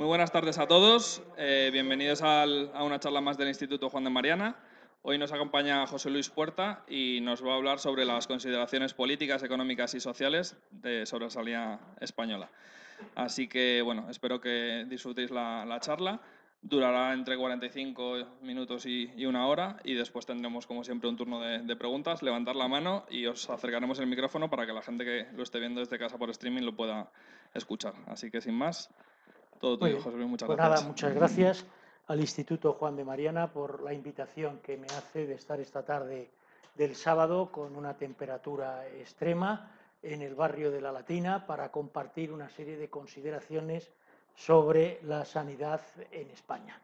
Muy buenas tardes a todos. Bienvenidos a una charla más del Instituto Juan de Mariana. Hoy nos acompaña José Luis Puerta y nos va a hablar sobre las consideraciones políticas, económicas y sociales sobre la salida española. Así que, bueno, espero que disfrutéis la charla. Durará entre 45 minutos y una hora y después tendremos, como siempre, un turno de preguntas. Levantar la mano y os acercaremos el micrófono para que la gente que lo esté viendo desde casa por streaming lo pueda escuchar. Así que, sin más, todo Muy tuyo, bien, José Luis. Muchas pues nada, gracias. muchas gracias al Instituto Juan de Mariana por la invitación que me hace de estar esta tarde del sábado con una temperatura extrema en el barrio de La Latina para compartir una serie de consideraciones sobre la sanidad en España.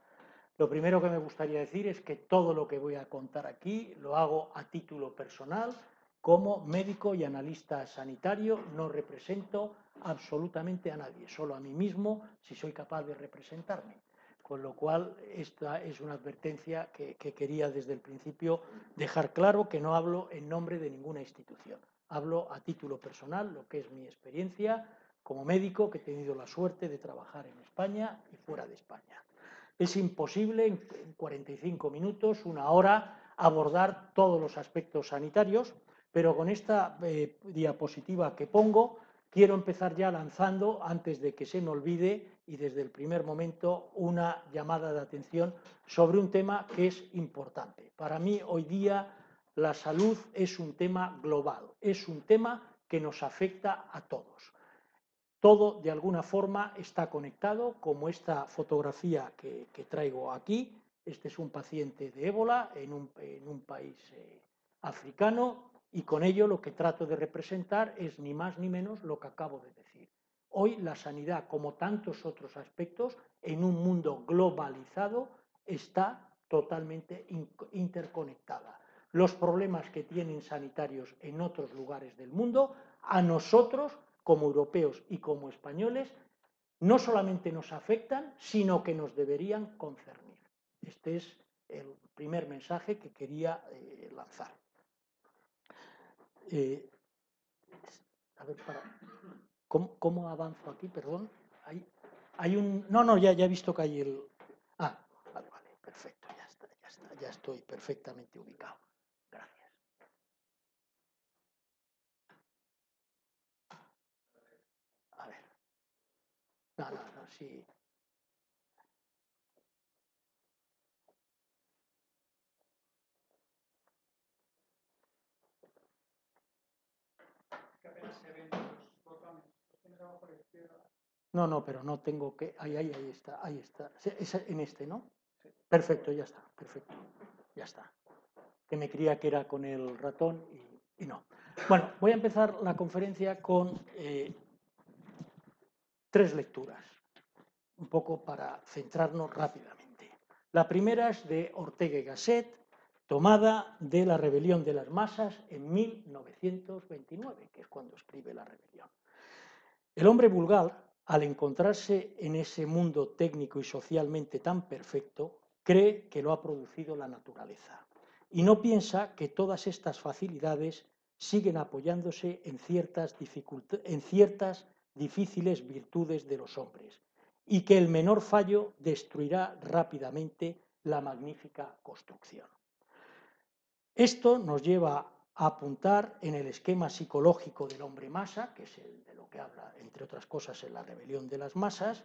Lo primero que me gustaría decir es que todo lo que voy a contar aquí lo hago a título personal. Como médico y analista sanitario no represento absolutamente a nadie, solo a mí mismo si soy capaz de representarme. Con lo cual, esta es una advertencia que quería desde el principio dejar claro, que no hablo en nombre de ninguna institución. Hablo a título personal, lo que es mi experiencia como médico, que he tenido la suerte de trabajar en España y fuera de España. Es imposible en 45 minutos, una hora, abordar todos los aspectos sanitarios, pero con esta diapositiva que pongo quiero empezar ya lanzando, antes de que se me olvide y desde el primer momento, una llamada de atención sobre un tema que es importante. Para mí hoy día la salud es un tema global, es un tema que nos afecta a todos. Todo de alguna forma está conectado, como esta fotografía que traigo aquí. Este es un paciente de ébola en un país africano y con ello lo que trato de representar es ni más ni menos lo que acabo de decir. Hoy la sanidad, como tantos otros aspectos, en un mundo globalizado, está totalmente interconectada. Los problemas que tienen sanitarios en otros lugares del mundo, a nosotros como europeos y como españoles, no solamente nos afectan, sino que nos deberían concernir. Este es el primer mensaje que quería lanzar. A ver, ¿cómo avanzo aquí? Perdón. Hay un... No, ya he visto que hay el... Ah, vale, perfecto, ya estoy perfectamente ubicado. Gracias. A ver. No, sí. No, pero no tengo que... Ahí está. Es en este, ¿no? Perfecto, ya está, perfecto. Ya está. Que me creía que era con el ratón y no. Bueno, voy a empezar la conferencia con tres lecturas, un poco para centrarnos rápidamente. La primera es de Ortega y Gasset, tomada de la rebelión de las masas en 1929, que es cuando escribe La rebelión. El hombre vulgar, al encontrarse en ese mundo técnico y socialmente tan perfecto, cree que lo ha producido la naturaleza y no piensa que todas estas facilidades siguen apoyándose en ciertas difíciles virtudes de los hombres y que el menor fallo destruirá rápidamente la magnífica construcción. Esto nos lleva a apuntar en el esquema psicológico del hombre masa, que es el de lo que habla, entre otras cosas, en La rebelión de las masas,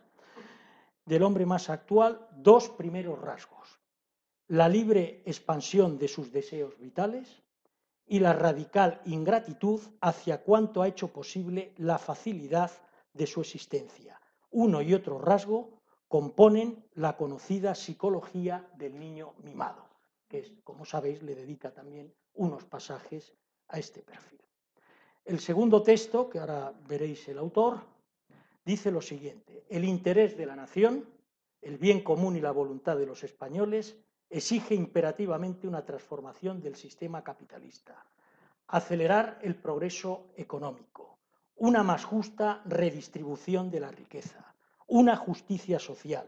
del hombre masa actual, dos primeros rasgos: la libre expansión de sus deseos vitales y la radical ingratitud hacia cuanto ha hecho posible la facilidad de su existencia. Uno y otro rasgo componen la conocida psicología del niño mimado, que es, como sabéis, le dedica también unos pasajes a este perfil. El segundo texto, que ahora veréis el autor, dice lo siguiente: el interés de la nación, el bien común y la voluntad de los españoles exige imperativamente una transformación del sistema capitalista, acelerar el progreso económico, una más justa redistribución de la riqueza, una justicia social,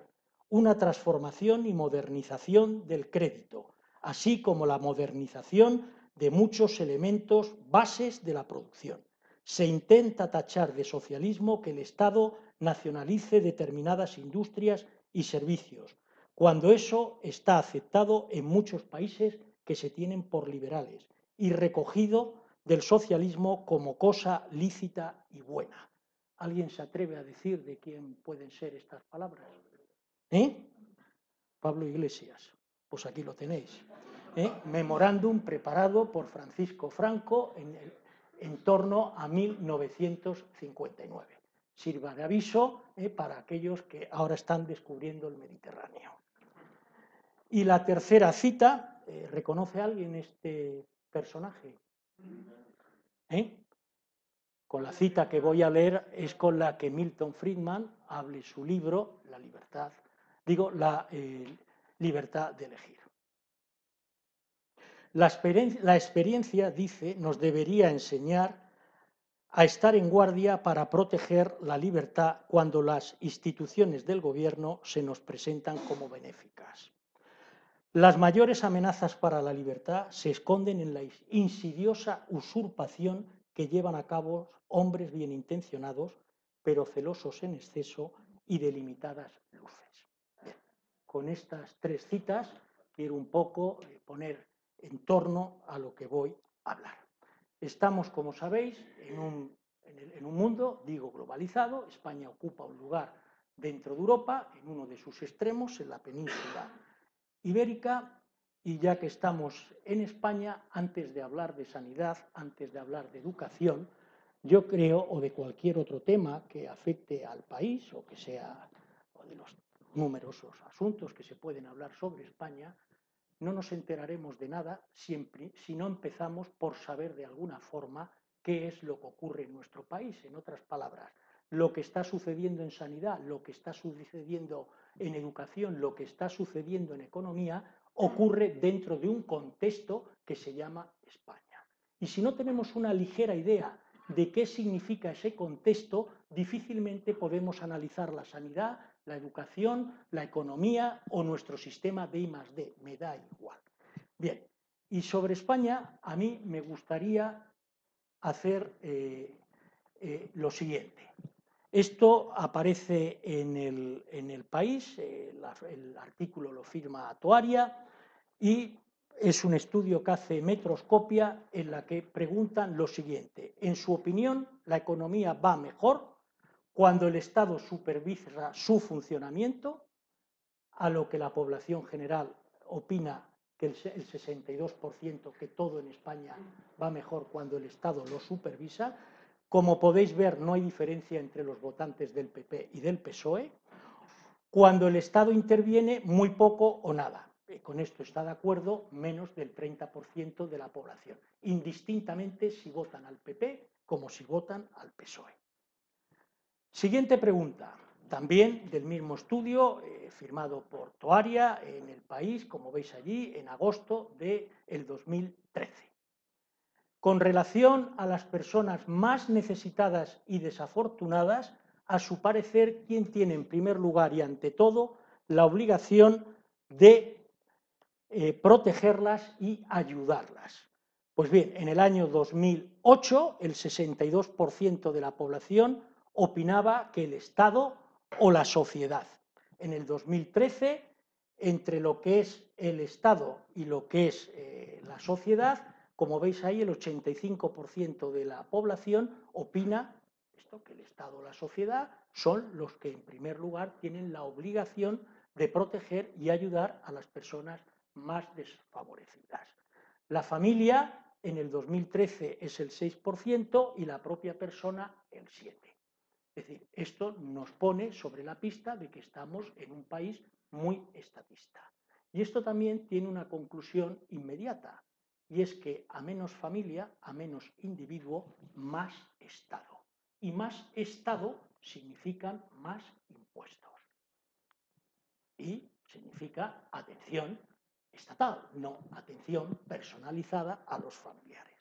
una transformación y modernización del crédito, así como la modernización de muchos elementos bases de la producción. Se intenta tachar de socialismo que el Estado nacionalice determinadas industrias y servicios, cuando eso está aceptado en muchos países que se tienen por liberales y recogido del socialismo como cosa lícita y buena. ¿Alguien se atreve a decir de quién pueden ser estas palabras? Pablo Iglesias. Pues aquí lo tenéis. Memorándum preparado por Francisco Franco en torno a 1959. Sirva de aviso para aquellos que ahora están descubriendo el Mediterráneo. Y la tercera cita, ¿reconoce alguien este personaje? Con la cita que voy a leer es con la que Milton Friedman abre su libro, La libertad de elegir. La experiencia, dice, nos debería enseñar a estar en guardia para proteger la libertad cuando las instituciones del gobierno se nos presentan como benéficas. Las mayores amenazas para la libertad se esconden en la insidiosa usurpación que llevan a cabo hombres bien intencionados, pero celosos en exceso y de limitadas luces. Bien, con estas tres citas quiero un poco poner en torno a lo que voy a hablar. Estamos, como sabéis, en un mundo, digo, globalizado. España ocupa un lugar dentro de Europa, en uno de sus extremos, en la península ibérica, y ya que estamos en España, antes de hablar de sanidad, antes de hablar de educación, yo creo, o de cualquier otro tema que afecte al país, o que sea, o de los numerosos asuntos que se pueden hablar sobre España, no nos enteraremos de nada si no empezamos por saber de alguna forma qué es lo que ocurre en nuestro país. En otras palabras, lo que está sucediendo en sanidad, lo que está sucediendo en educación, lo que está sucediendo en economía, ocurre dentro de un contexto que se llama España. Y si no tenemos una ligera idea de qué significa ese contexto, difícilmente podemos analizar la sanidad, la educación, la economía o nuestro sistema de I+D. Me da igual. Bien, y sobre España a mí me gustaría hacer lo siguiente. Esto aparece en el País, el artículo lo firma Toaria y es un estudio que hace Metroscopia en la que preguntan lo siguiente. En su opinión, ¿la economía va mejor cuando el Estado supervisa su funcionamiento? A lo que la población general opina que el 62% que todo en España va mejor cuando el Estado lo supervisa. Como podéis ver, no hay diferencia entre los votantes del PP y del PSOE. Cuando el Estado interviene, muy poco o nada. Con esto está de acuerdo menos del 30% de la población, indistintamente si votan al PP como si votan al PSOE. Siguiente pregunta, también del mismo estudio, firmado por Toaria en El País, como veis allí, en agosto del 2013. Con relación a las personas más necesitadas y desafortunadas, a su parecer, ¿quién tiene en primer lugar y ante todo la obligación de protegerlas y ayudarlas? Pues bien, en el año 2008 el 62% de la población opinaba que el Estado o la sociedad. En el 2013, entre lo que es el Estado y lo que es la sociedad, como veis ahí, el 85% de la población opina que el Estado o la sociedad son los que en primer lugar tienen la obligación de proteger y ayudar a las personas más desfavorecidas. La familia en el 2013 es el 6% y la propia persona el 7%. Es decir, esto nos pone sobre la pista de que estamos en un país muy estatista. Y esto también tiene una conclusión inmediata, y es que a menos familia, a menos individuo, más Estado. Y más Estado significan más impuestos. Y significa atención estatal, no atención personalizada a los familiares.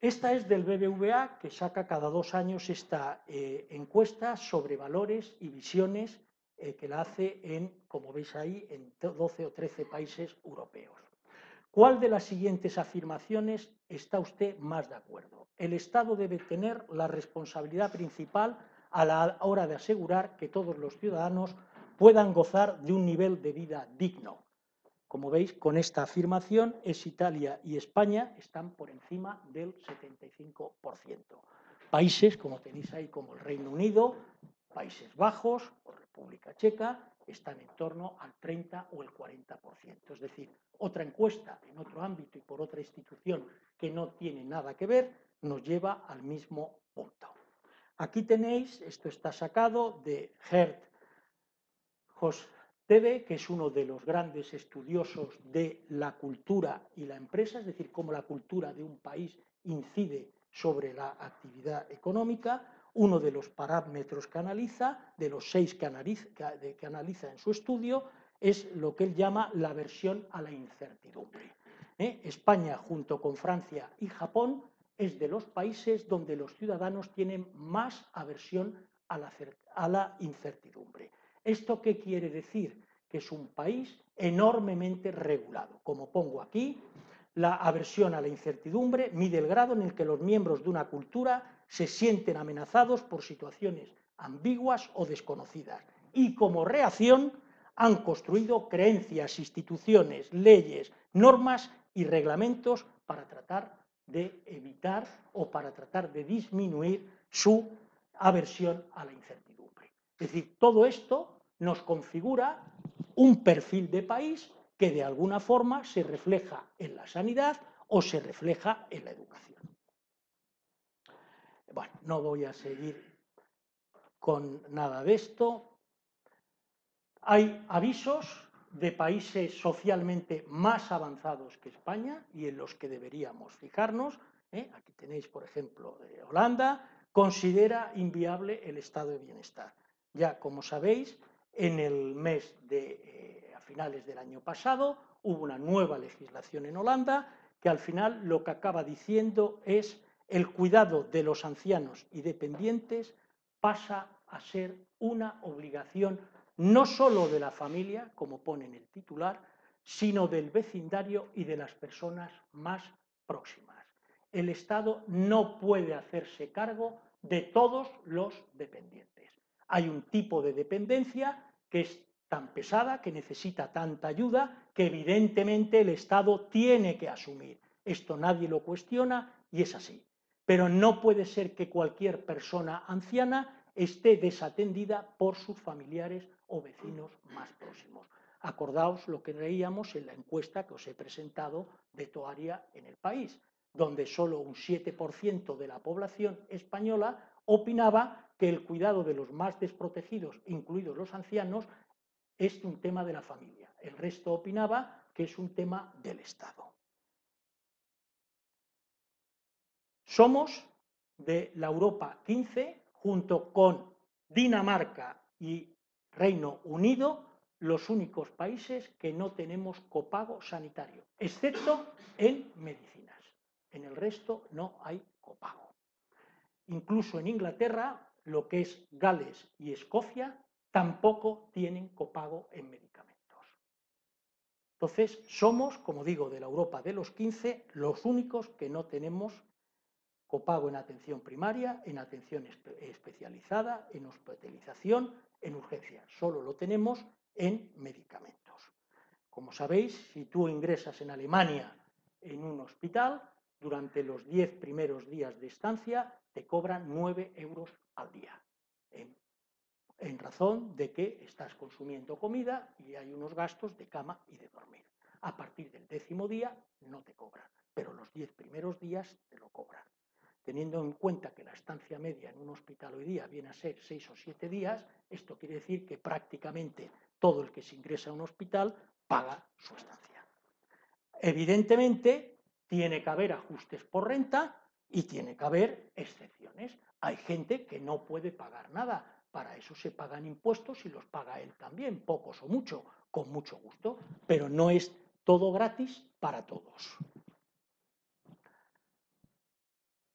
Esta es del BBVA, que saca cada 2 años esta encuesta sobre valores y visiones que la hace como veis ahí, en 12 o 13 países europeos. ¿Cuál de las siguientes afirmaciones está usted más de acuerdo? El Estado debe tener la responsabilidad principal a la hora de asegurar que todos los ciudadanos puedan gozar de un nivel de vida digno. Como veis, con esta afirmación, Italia y España están por encima del 75%. Países, como tenéis ahí, como el Reino Unido, Países Bajos o República Checa, están en torno al 30 o el 40%. Es decir, otra encuesta en otro ámbito y por otra institución que no tiene nada que ver, nos lleva al mismo punto. Aquí tenéis, esto está sacado de Gerd Hofstede, que es uno de los grandes estudiosos de la cultura y la empresa, es decir, cómo la cultura de un país incide sobre la actividad económica. Uno de los parámetros que analiza, de los 6 que analiza en su estudio, es lo que él llama la aversión a la incertidumbre. España, junto con Francia y Japón, es de los países donde los ciudadanos tienen más aversión a la incertidumbre. ¿Esto qué quiere decir? Que es un país enormemente regulado. Como pongo aquí, la aversión a la incertidumbre mide el grado en el que los miembros de una cultura se sienten amenazados por situaciones ambiguas o desconocidas y como reacción han construido creencias, instituciones, leyes, normas y reglamentos para tratar de evitar o para tratar de disminuir su aversión a la incertidumbre. Es decir, todo esto nos configura un perfil de país que de alguna forma se refleja en la sanidad o se refleja en la educación. Bueno, no voy a seguir con nada de esto. Hay avisos de países socialmente más avanzados que España y en los que deberíamos fijarnos. Aquí tenéis, por ejemplo, Holanda, considera inviable el estado de bienestar. Ya, como sabéis, en el mes de a finales del año pasado hubo una nueva legislación en Holanda que al final lo que acaba diciendo es el cuidado de los ancianos y dependientes pasa a ser una obligación no solo de la familia, como pone en el titular, sino del vecindario y de las personas más próximas. El Estado no puede hacerse cargo de todos los dependientes. Hay un tipo de dependencia que es tan pesada, que necesita tanta ayuda, que evidentemente el Estado tiene que asumir. Esto nadie lo cuestiona y es así. Pero no puede ser que cualquier persona anciana esté desatendida por sus familiares o vecinos más próximos. Acordaos lo que leíamos en la encuesta que os he presentado de Toaria en el país, donde solo un 7% de la población española opinaba que el cuidado de los más desprotegidos, incluidos los ancianos, es un tema de la familia. El resto opinaba que es un tema del Estado. Somos de la Europa 15, junto con Dinamarca y Reino Unido, los únicos países que no tenemos copago sanitario, excepto en medicinas. En el resto no hay copago. Incluso en Inglaterra, lo que es Gales y Escocia, tampoco tienen copago en medicamentos. Entonces, somos, como digo, de la Europa de los 15, los únicos que no tenemos copago en atención primaria, en atención especializada, en hospitalización, en urgencia. Solo lo tenemos en medicamentos. Como sabéis, si tú ingresas en Alemania en un hospital, durante los 10 primeros días de estancia te cobran 9 euros al día, en razón de que estás consumiendo comida y hay unos gastos de cama y de dormir. A partir del 10.º día no te cobran, pero los 10 primeros días te lo cobran. Teniendo en cuenta que la estancia media en un hospital hoy día viene a ser 6 o 7 días, esto quiere decir que prácticamente todo el que se ingresa a un hospital paga su estancia. Evidentemente, tiene que haber ajustes por renta y tiene que haber excepciones. Hay gente que no puede pagar nada, para eso se pagan impuestos y los paga él también, pocos o mucho, con mucho gusto, pero no es todo gratis para todos.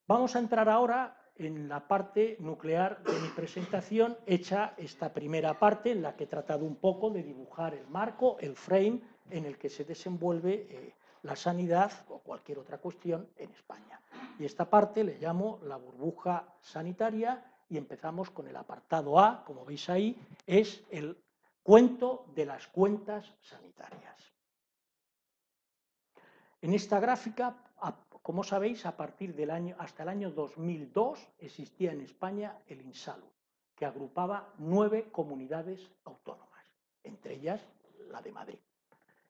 Vamos a entrar ahora en la parte nuclear de mi presentación, hecha esta primera parte en la que he tratado un poco de dibujar el marco, el frame en el que se desenvuelve la sanidad o cualquier otra cuestión en España. Y esta parte le llamo la burbuja sanitaria y empezamos con el apartado A, como veis ahí, es el cuento de las cuentas sanitarias. En esta gráfica, como sabéis, a partir del año, hasta el año 2002 existía en España el INSALU, que agrupaba 9 comunidades autónomas, entre ellas la de Madrid.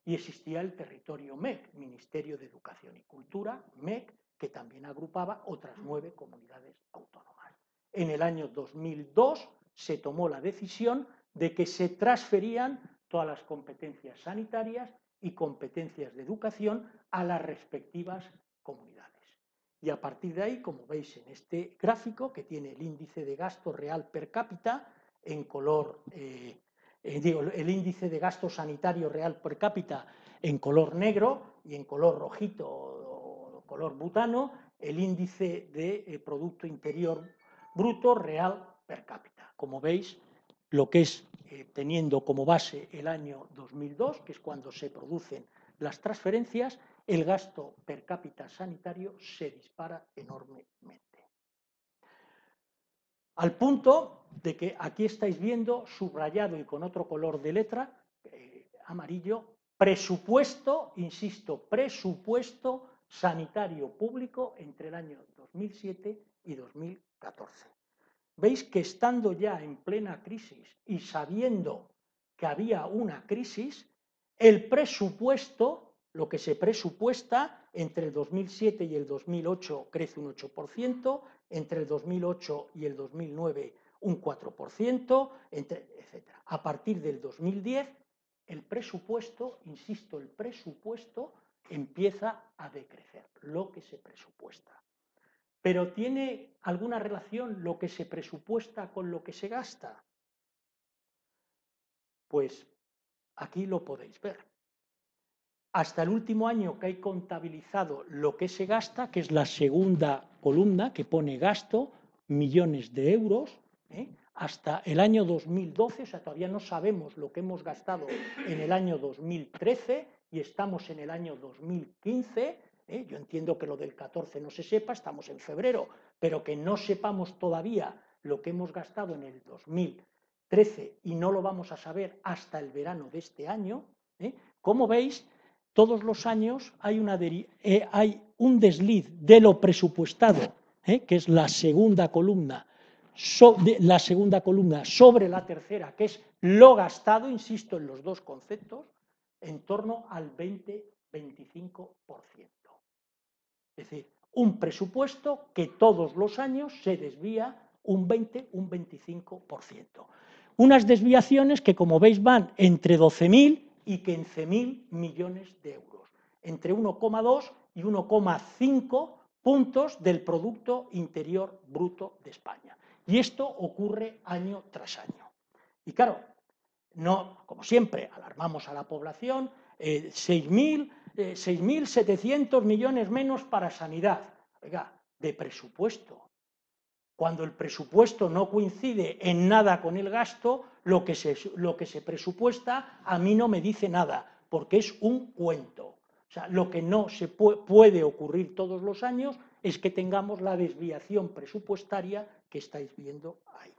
Y existía el territorio MEC, Ministerio de Educación y Cultura, MEC, que también agrupaba otras 9 comunidades autónomas. En el año 2002 se tomó la decisión de que se transferían todas las competencias sanitarias y competencias de educación a las respectivas comunidades. Y a partir de ahí, como veis en este gráfico, que tiene el índice de gasto real per cápita en color, el índice de gasto sanitario real per cápita en color negro y en color rojito o color butano, el índice de Producto Interior Bruto real per cápita. Como veis, lo que es teniendo como base el año 2002, que es cuando se producen las transferencias, el gasto per cápita sanitario se dispara enormemente. Al punto de que aquí estáis viendo, subrayado y con otro color de letra, amarillo, presupuesto, insisto, presupuesto sanitario público entre el año 2007 y 2014. Veis que estando ya en plena crisis y sabiendo que había una crisis, el presupuesto, lo que se presupuesta entre el 2007 y el 2008 crece un 8%, entre el 2008 y el 2009 un 4%, etc. A partir del 2010, el presupuesto, insisto, el presupuesto empieza a decrecer, lo que se presupuesta. ¿Pero tiene alguna relación lo que se presupuesta con lo que se gasta? Pues aquí lo podéis ver. Hasta el último año que hay contabilizado lo que se gasta, que es la segunda columna que pone gasto, millones de euros, hasta el año 2012, o sea, todavía no sabemos lo que hemos gastado en el año 2013 y estamos en el año 2015. Yo entiendo que lo del 14 no se sepa, estamos en febrero, pero que no sepamos todavía lo que hemos gastado en el 2013 y no lo vamos a saber hasta el verano de este año. Como veis, todos los años hay un desliz de lo presupuestado, que es la segunda columna, sobre la tercera, que es lo gastado, insisto en los dos conceptos, en torno al 20-25%. Es decir, un presupuesto que todos los años se desvía un 20, un 25%. Unas desviaciones que, como veis, van entre 12.000 y 15.000 millones de euros, entre 1,2 y 1,5 puntos del Producto Interior Bruto de España. Y esto ocurre año tras año. Y claro, no, como siempre, alarmamos a la población, 6.700 millones menos para sanidad. Oiga, de presupuesto. Cuando el presupuesto no coincide en nada con el gasto, lo que se presupuesta a mí no me dice nada, porque es un cuento. O sea, lo que no se puede ocurrir todos los años es que tengamos la desviación presupuestaria que estáis viendo ahí.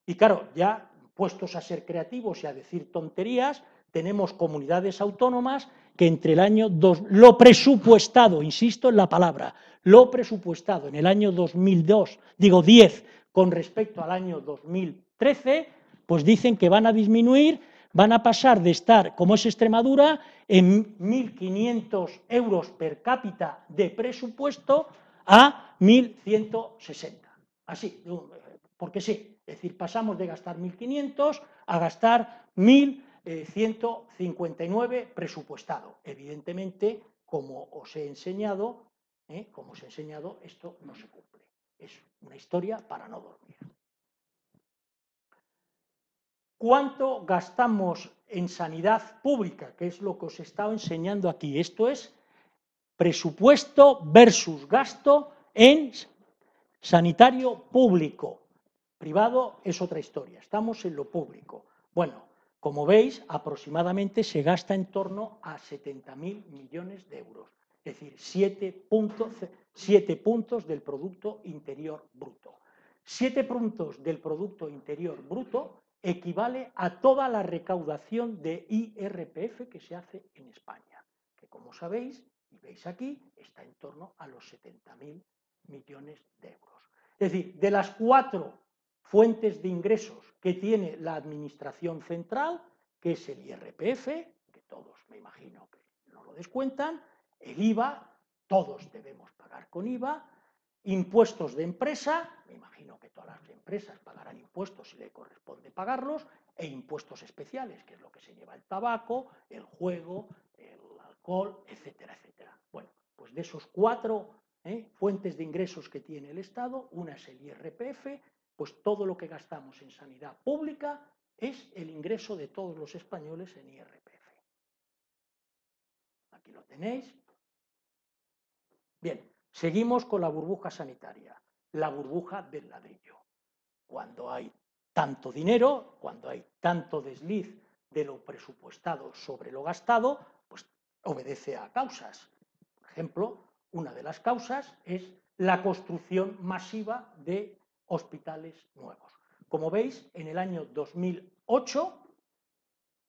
Y claro, ya puestos a ser creativos y a decir tonterías, tenemos comunidades autónomas que entre el año lo presupuestado, insisto en la palabra, lo presupuestado en el año 10 con respecto al año 2013, pues dicen que van a disminuir, van a pasar de estar, como es Extremadura, en 1.500 euros per cápita de presupuesto a 1.160. Así, porque sí. Es decir, pasamos de gastar 1.500 a gastar 1.159 presupuestado. Evidentemente, como os he enseñado, esto no se cumple. Es una historia para no dormir. ¿Cuánto gastamos en sanidad pública? Que es lo que os he estado enseñando aquí. Esto es presupuesto versus gasto en sanitario público. Privado es otra historia, estamos en lo público. Bueno, como veis, aproximadamente se gasta en torno a 70.000 millones de euros, es decir, 7 puntos del Producto Interior Bruto. 7 puntos del Producto Interior Bruto equivale a toda la recaudación de IRPF que se hace en España, que como sabéis, y veis aquí, está en torno a los 70.000 millones de euros. Es decir, de las 4 fuentes de ingresos que tiene la Administración Central, que es el IRPF, que todos me imagino que no lo descuentan, el IVA, todos debemos pagar con IVA, impuestos de empresa, me imagino que todas las empresas pagarán impuestos si le corresponde pagarlos, e impuestos especiales, que es lo que se lleva el tabaco, el juego, el alcohol, etcétera, etcétera. Bueno, pues de esos 4 fuentes de ingresos que tiene el Estado, una es el IRPF, pues todo lo que gastamos en sanidad pública es el ingreso de todos los españoles en IRPF. Aquí lo tenéis. Bien, seguimos con la burbuja sanitaria, la burbuja del ladrillo. Cuando hay tanto dinero, cuando hay tanto desliz de lo presupuestado sobre lo gastado, pues obedece a causas. Por ejemplo, una de las causas es la construcción masiva de hospitales nuevos. Como veis, en el año 2008,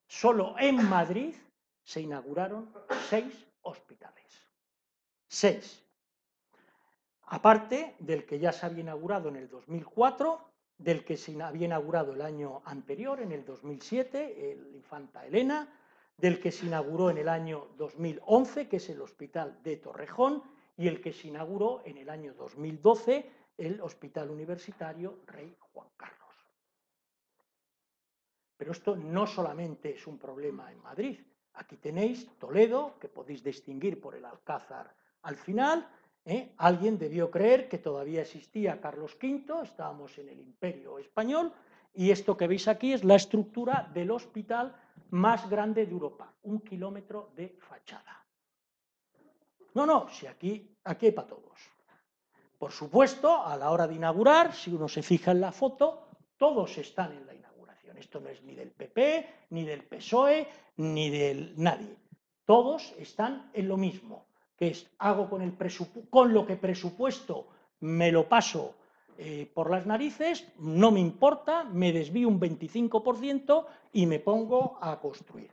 solo en Madrid se inauguraron 6 hospitales. 6. Aparte del que ya se había inaugurado en el 2004, del que se había inaugurado el año anterior, en el 2007, el Infanta Elena, del que se inauguró en el año 2011, que es el Hospital de Torrejón, y el que se inauguró en el año 2012, el Hospital Universitario Rey Juan Carlos. Pero esto no solamente es un problema en Madrid. Aquí tenéis Toledo, que podéis distinguir por el Alcázar al final. Alguien debió creer que todavía existía Carlos V, estábamos en el Imperio Español, y esto que veis aquí es la estructura del hospital más grande de Europa, 1 kilómetro de fachada. No, si aquí hay para todos. Por supuesto, a la hora de inaugurar, si uno se fija en la foto, todos están en la inauguración. Esto no es ni del PP, ni del PSOE, ni del nadie. Todos están en lo mismo, que es hago con lo que presupuesto me lo paso por las narices, no me importa, me desvío un 25% y me pongo a construir.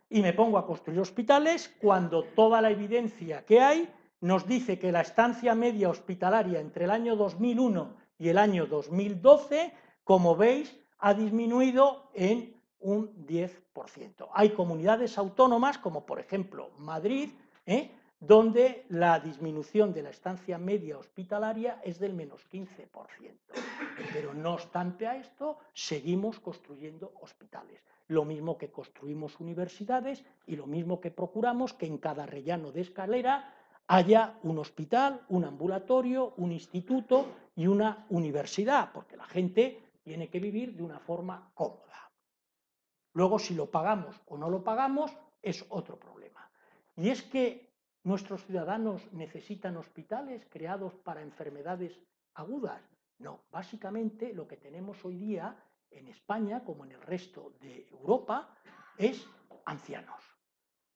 Y me pongo a construir hospitales cuando toda la evidencia que hay nos dice que la estancia media hospitalaria entre el año 2001 y el año 2012, como veis, ha disminuido en un 10%. Hay comunidades autónomas, como por ejemplo Madrid, donde la disminución de la estancia media hospitalaria es del menos 15%. Pero no obstante a esto, seguimos construyendo hospitales. Lo mismo que construimos universidades y lo mismo que procuramos que en cada rellano de escalera haya un hospital, un ambulatorio, un instituto y una universidad, porque la gente tiene que vivir de una forma cómoda. Luego, si lo pagamos o no lo pagamos, es otro problema. Y es que nuestros ciudadanos necesitan hospitales creados para enfermedades agudas. No, básicamente lo que tenemos hoy día en España, como en el resto de Europa, es ancianos.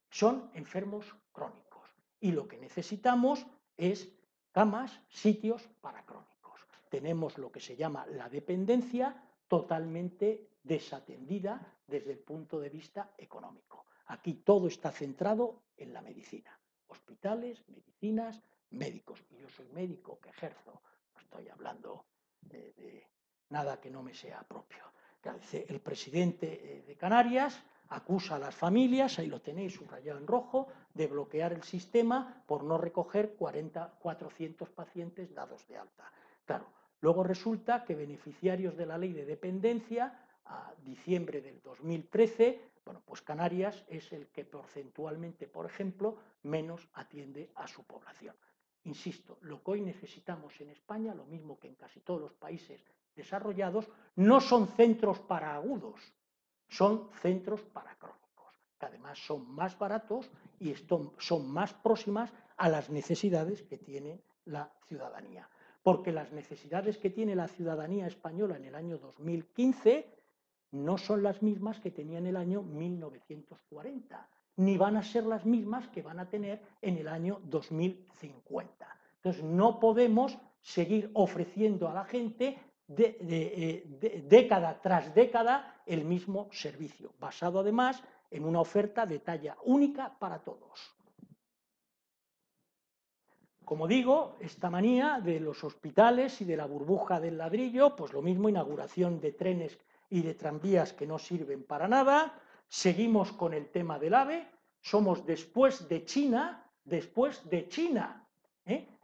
Son enfermos crónicos. Y lo que necesitamos es camas, sitios para crónicos. Tenemos lo que se llama la dependencia totalmente desatendida desde el punto de vista económico. Aquí todo está centrado en la medicina. Hospitales, medicinas, médicos. Y yo soy médico que ejerzo. No estoy hablando de nada que no me sea propio. El presidente de Canarias acusa a las familias, ahí lo tenéis subrayado en rojo, de bloquear el sistema por no recoger 400 pacientes dados de alta. Claro, luego resulta que beneficiarios de la ley de dependencia, a diciembre del 2013, bueno, pues Canarias es el que porcentualmente, por ejemplo, menos atiende a su población. Insisto, lo que hoy necesitamos en España, lo mismo que en casi todos los países desarrollados, no son centros para agudos, son centros para crónicos, que además son más baratos y son más próximas a las necesidades que tiene la ciudadanía. Porque las necesidades que tiene la ciudadanía española en el año 2015 no son las mismas que tenía en el año 1940, ni van a ser las mismas que van a tener en el año 2050. Entonces, no podemos seguir ofreciendo a la gente década tras década el mismo servicio, basado además en una oferta de talla única para todos. Como digo, esta manía de los hospitales y de la burbuja del ladrillo, pues lo mismo, inauguración de trenes y de tranvías que no sirven para nada. Seguimos con el tema del AVE, somos después de China,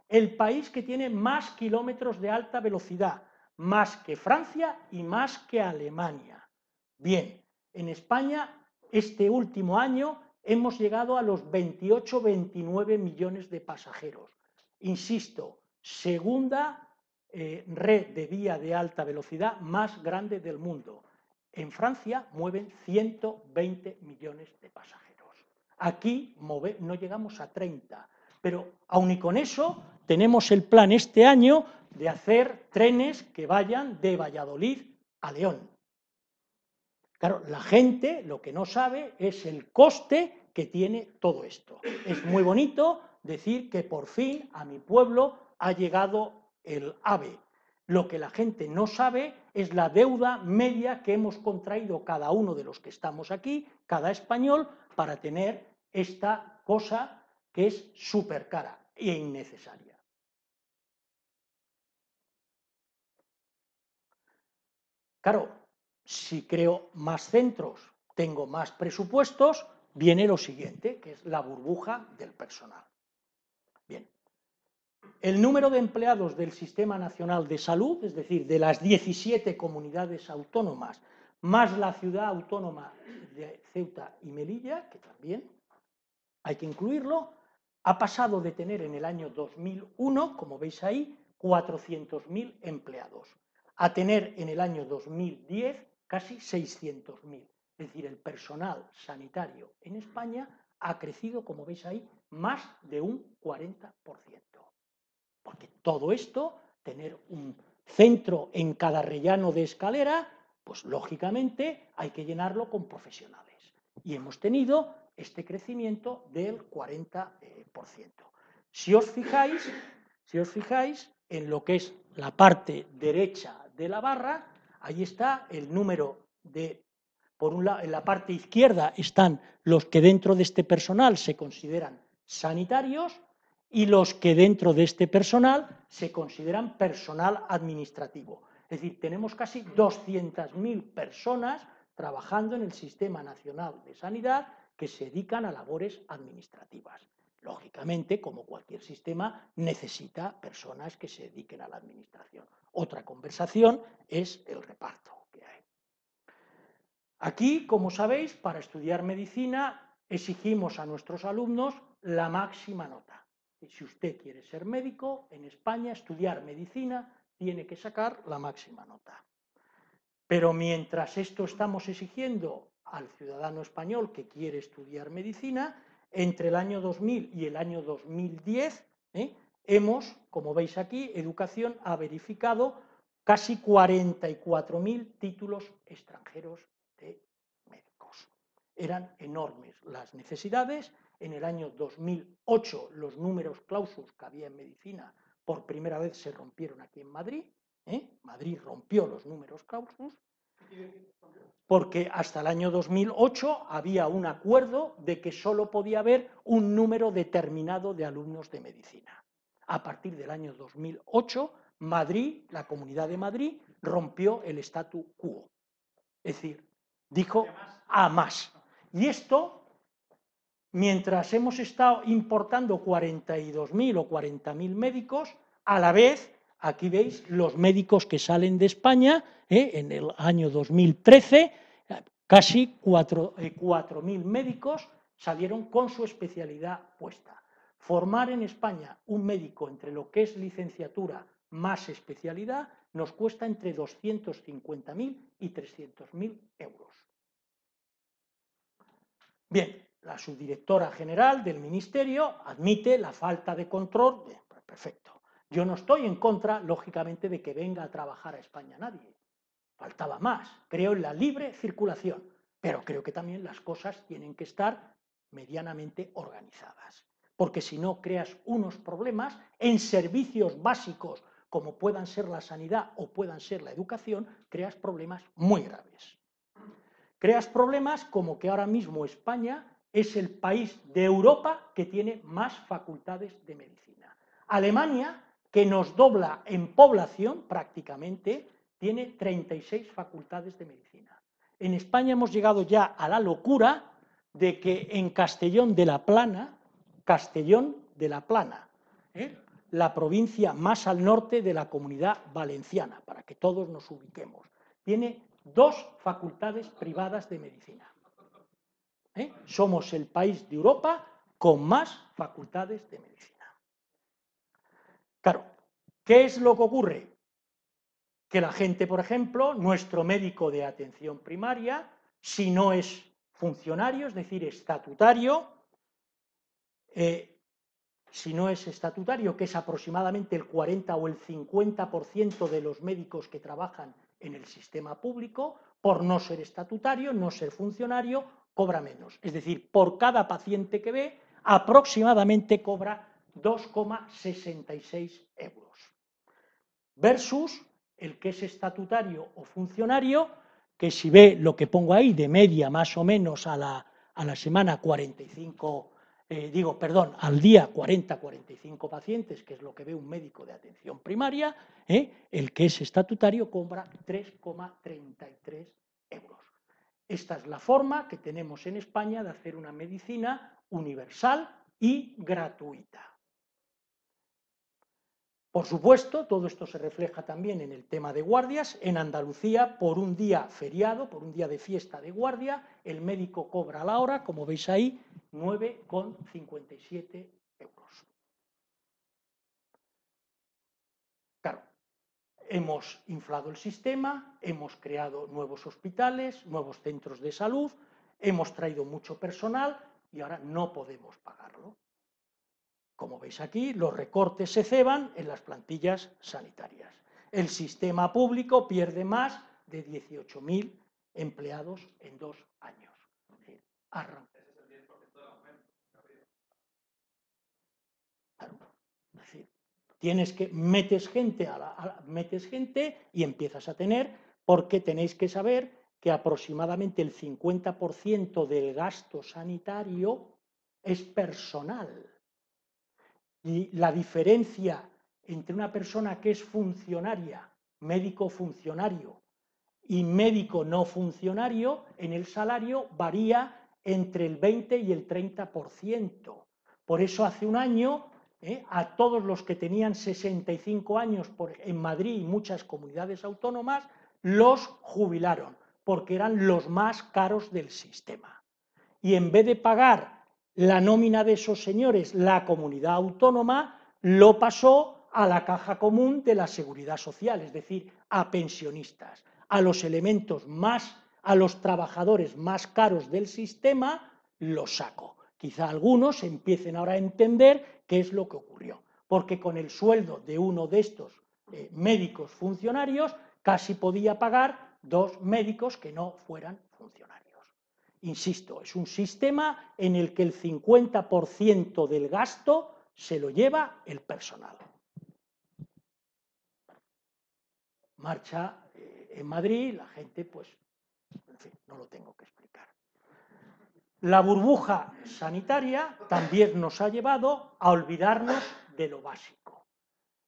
el país que tiene más kilómetros de alta velocidad, más que Francia y más que Alemania. Bien, en España este último año hemos llegado a los 28-29 millones de pasajeros. Insisto, segunda red de vía de alta velocidad más grande del mundo. En Francia mueven 120 millones de pasajeros. Aquí no llegamos a 30, pero aun y con eso tenemos el plan este año de hacer trenes que vayan de Valladolid a León. Claro, la gente lo que no sabe es el coste que tiene todo esto. Es muy bonito decir que por fin a mi pueblo ha llegado el AVE. Lo que la gente no sabe es la deuda media que hemos contraído cada uno de los que estamos aquí, cada español, para tener esta cosa que es súper cara e innecesaria. Claro, si creo más centros, tengo más presupuestos, viene lo siguiente, que es la burbuja del personal. Bien, el número de empleados del Sistema Nacional de Salud, es decir, de las 17 comunidades autónomas, más la ciudad autónoma de Ceuta y Melilla, que también hay que incluirlo, ha pasado de tener en el año 2001, como veis ahí, 400.000 empleados, a tener en el año 2010 casi 600.000. Es decir, el personal sanitario en España ha crecido, como veis ahí, más de un 40%. Porque todo esto, tener un centro en cada rellano de escalera, pues lógicamente hay que llenarlo con profesionales. Y hemos tenido este crecimiento del 40%. Si os fijáis en lo que es la parte derecha de la barra, ahí está el número de, por un lado, en la parte izquierda están los que dentro de este personal se consideran sanitarios y los que dentro de este personal se consideran personal administrativo. Es decir, tenemos casi 200.000 personas trabajando en el Sistema Nacional de Sanidad que se dedican a labores administrativas. Lógicamente, como cualquier sistema, necesita personas que se dediquen a la administración. Otra conversación es el reparto que hay. Aquí, como sabéis, para estudiar medicina exigimos a nuestros alumnos la máxima nota. Si usted quiere ser médico, en España estudiar medicina tiene que sacar la máxima nota. Pero mientras esto estamos exigiendo al ciudadano español que quiere estudiar medicina, entre el año 2000 y el año 2010 hemos, como veis aquí, Educación ha verificado casi 44.000 títulos extranjeros de médicos. Eran enormes las necesidades. En el año 2008 los números clausus que había en medicina por primera vez se rompieron aquí en Madrid. Madrid rompió los números clausus porque hasta el año 2008 había un acuerdo de que solo podía haber un número determinado de alumnos de medicina. A partir del año 2008, Madrid, la Comunidad de Madrid, rompió el statu quo. Es decir, dijo a más. Y esto, mientras hemos estado importando 42.000 o 40.000 médicos, a la vez, aquí veis los médicos que salen de España, en el año 2013, casi 4.000 médicos salieron con su especialidad puesta. Formar en España un médico entre lo que es licenciatura más especialidad nos cuesta entre 250.000 y 300.000 euros. Bien, la subdirectora general del Ministerio admite la falta de control. Bien, perfecto. Yo no estoy en contra, lógicamente, de que venga a trabajar a España nadie. Faltaba más. Creo en la libre circulación, pero creo que también las cosas tienen que estar medianamente organizadas. Porque si no creas unos problemas en servicios básicos como puedan ser la sanidad o puedan ser la educación, creas problemas muy graves. Creas problemas como que ahora mismo España es el país de Europa que tiene más facultades de medicina. Alemania, que nos dobla en población prácticamente, tiene 36 facultades de medicina. En España hemos llegado ya a la locura de que en Castellón de la Plana, la provincia más al norte de la Comunidad Valenciana, para que todos nos ubiquemos, tiene 2 facultades privadas de medicina. Somos el país de Europa con más facultades de medicina. Claro, ¿qué es lo que ocurre? Que la gente, por ejemplo, nuestro médico de atención primaria, si no es funcionario, es decir, estatutario, si no es estatutario, que es aproximadamente el 40 o el 50% de los médicos que trabajan en el sistema público, por no ser estatutario, no ser funcionario, cobra menos. Es decir, por cada paciente que ve, aproximadamente cobra 2,66 euros. Versus el que es estatutario o funcionario, que si ve lo que pongo ahí, de media más o menos a la semana 45, al día 40-45 pacientes, que es lo que ve un médico de atención primaria, el que es estatutario cobra 3,33 euros. Esta es la forma que tenemos en España de hacer una medicina universal y gratuita. Por supuesto, todo esto se refleja también en el tema de guardias. En Andalucía, por un día feriado, por un día de fiesta de guardia, el médico cobra a la hora, como veis ahí, 9,57 euros. Claro, hemos inflado el sistema, hemos creado nuevos hospitales, nuevos centros de salud, hemos traído mucho personal y ahora no podemos pagarlo. Como veis aquí, los recortes se ceban en las plantillas sanitarias. El sistema público pierde más de 18.000 empleados en 2 años. Metes gente y empiezas a tener, porque tenéis que saber que aproximadamente el 50% del gasto sanitario es personal. Y la diferencia entre una persona que es funcionaria, médico funcionario, y médico no funcionario, en el salario varía entre el 20 y el 30%. Por eso hace un año, a todos los que tenían 65 años en Madrid y muchas comunidades autónomas, los jubilaron, porque eran los más caros del sistema. Y en vez de pagar la nómina de esos señores, la comunidad autónoma lo pasó a la caja común de la seguridad social, es decir, a pensionistas, a los a los trabajadores más caros del sistema, los sacó. Quizá algunos empiecen ahora a entender qué es lo que ocurrió, porque con el sueldo de uno de estos médicos funcionarios casi podía pagar 2 médicos que no fueran funcionarios. Insisto, es un sistema en el que el 50% del gasto se lo lleva el personal. Marcha en Madrid, la gente, pues, en fin, no lo tengo que explicar. La burbuja sanitaria también nos ha llevado a olvidarnos de lo básico.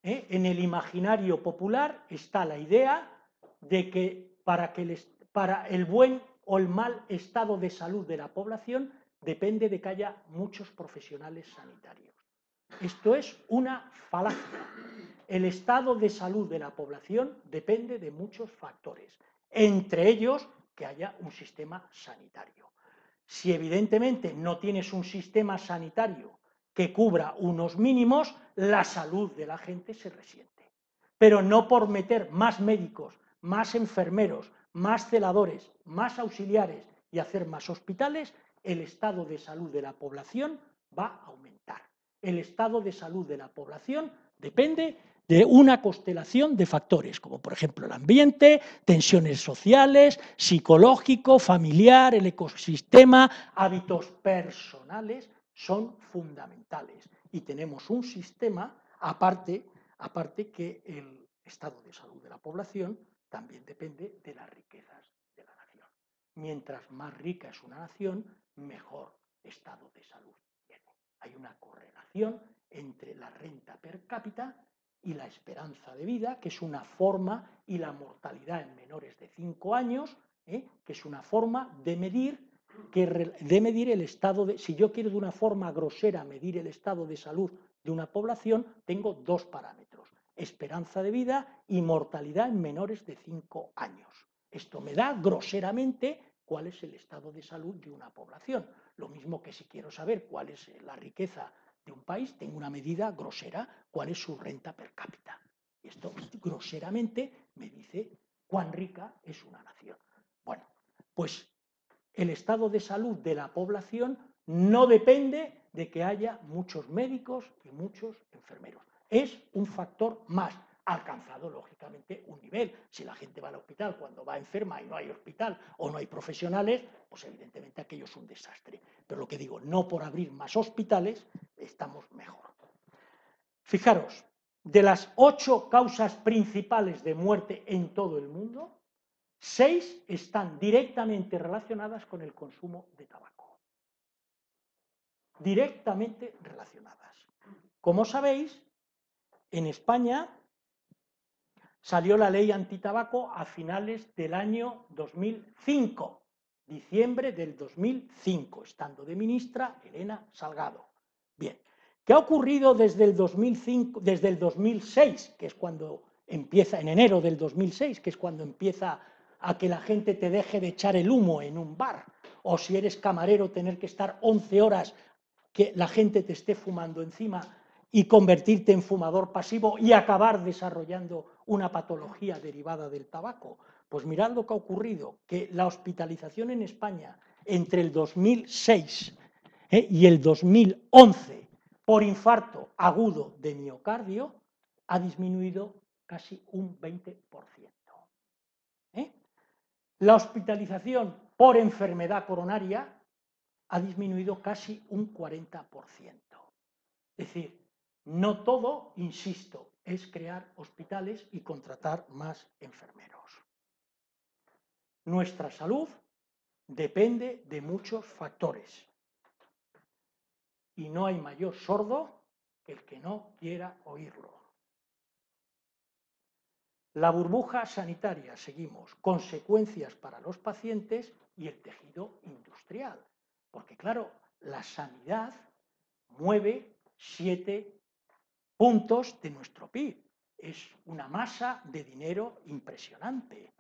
En el imaginario popular está la idea de que para el buen o el mal estado de salud de la población depende de que haya muchos profesionales sanitarios. Esto es una falacia. El estado de salud de la población depende de muchos factores, entre ellos que haya un sistema sanitario. Si evidentemente no tienes un sistema sanitario que cubra unos mínimos, la salud de la gente se resiente. Pero no por meter más médicos, más enfermeros, más celadores, más auxiliares y hacer más hospitales, el estado de salud de la población va a aumentar. El estado de salud de la población depende de una constelación de factores, como por ejemplo el ambiente, tensiones sociales, psicológico, familiar, el ecosistema, hábitos personales, son fundamentales. Y tenemos un sistema, aparte, Aparte que el estado de salud de la población también depende de las riquezas de la nación. Mientras más rica es una nación, mejor estado de salud tiene. Hay una correlación entre la renta per cápita y la esperanza de vida, que es una forma, y la mortalidad en menores de 5 años, que es una forma de medir el estado de... Si yo quiero de una forma grosera medir el estado de salud de una población, tengo dos parámetros: esperanza de vida y mortalidad en menores de 5 años. Esto me da groseramente cuál es el estado de salud de una población. Lo mismo que si quiero saber cuál es la riqueza de un país, tengo una medida grosera, cuál es su renta per cápita. Y esto groseramente me dice cuán rica es una nación. Bueno, pues el estado de salud de la población no depende de que haya muchos médicos y muchos enfermeros. Es un factor más, alcanzado lógicamente un nivel. Si la gente va al hospital cuando va enferma y no hay hospital o no hay profesionales, pues evidentemente aquello es un desastre. Pero lo que digo, no por abrir más hospitales estamos mejor. Fijaros, de las 8 causas principales de muerte en todo el mundo, 6 están directamente relacionadas con el consumo de tabaco. Directamente relacionadas. Como sabéis, en España salió la ley antitabaco a finales del año 2005, diciembre del 2005, estando de ministra Elena Salgado. Bien, ¿qué ha ocurrido desde el 2005, desde el 2006, que es cuando empieza, en enero del 2006, que es cuando empieza a que la gente te deje de echar el humo en un bar, o si eres camarero tener que estar 11 horas que la gente te esté fumando encima y convertirte en fumador pasivo y acabar desarrollando una patología derivada del tabaco? Pues mirad lo que ha ocurrido, que la hospitalización en España entre el 2006 y el 2011 por infarto agudo de miocardio ha disminuido casi un 20%. La hospitalización por enfermedad coronaria ha disminuido casi un 40%. Es decir, no todo, insisto, es crear hospitales y contratar más enfermeros. Nuestra salud depende de muchos factores y no hay mayor sordo que el que no quiera oírlo. La burbuja sanitaria, seguimos, consecuencias para los pacientes y el tejido industrial. Porque claro, la sanidad mueve 7 puntos de nuestro PIB. Es una masa de dinero impresionante.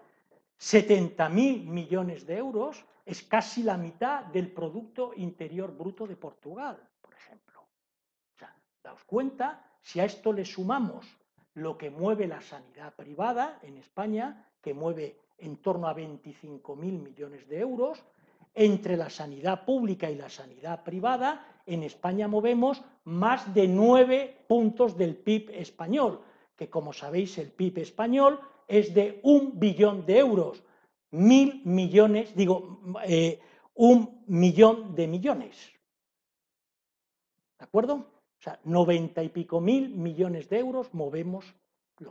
70.000 millones de euros es casi la mitad del Producto Interior Bruto de Portugal, por ejemplo. O sea, daos cuenta, si a esto le sumamos lo que mueve la sanidad privada en España, que mueve en torno a 25.000 millones de euros, entre la sanidad pública y la sanidad privada, en España movemos más de 9 puntos del PIB español, que como sabéis el PIB español es de 1 billón de euros, 1.000 millones, 1 millón de millones. ¿De acuerdo? O sea, 90 y pico mil millones de euros movemos,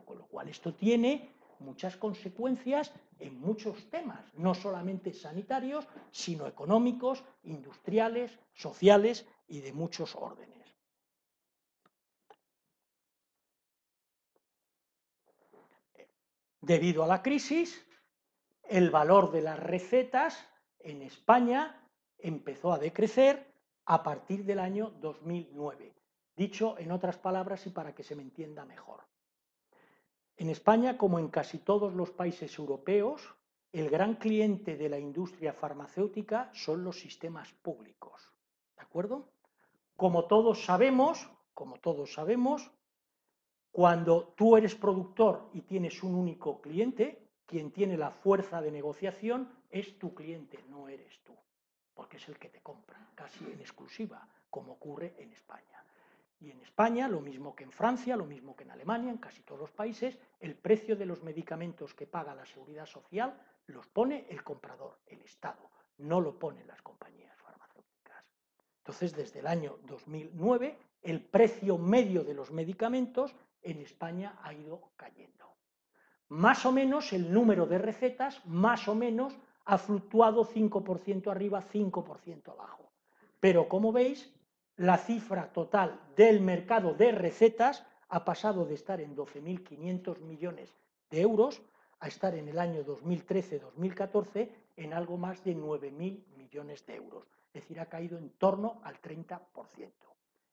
con lo cual esto tiene muchas consecuencias en muchos temas, no solamente sanitarios, sino económicos, industriales, sociales y de muchos órdenes. Debido a la crisis, el valor de las recetas en España empezó a decrecer a partir del año 2009. Dicho en otras palabras y para que se me entienda mejor. En España, como en casi todos los países europeos, el gran cliente de la industria farmacéutica son los sistemas públicos. ¿De acuerdo? Como todos sabemos, cuando tú eres productor y tienes un único cliente, quien tiene la fuerza de negociación es tu cliente, no eres tú, porque es el que te compra, casi en exclusiva, como ocurre en España. Y en España, lo mismo que en Francia, lo mismo que en Alemania, en casi todos los países, el precio de los medicamentos que paga la Seguridad Social los pone el comprador, el Estado, no lo ponen las compañías farmacéuticas. Entonces, desde el año 2009, el precio medio de los medicamentos en España ha ido cayendo. Más o menos el número de recetas, más o menos, ha fluctuado 5% arriba, 5% abajo. Pero como veis, la cifra total del mercado de recetas ha pasado de estar en 12.500 millones de euros a estar en el año 2013-2014 en algo más de 9.000 millones de euros. Es decir, ha caído en torno al 30%.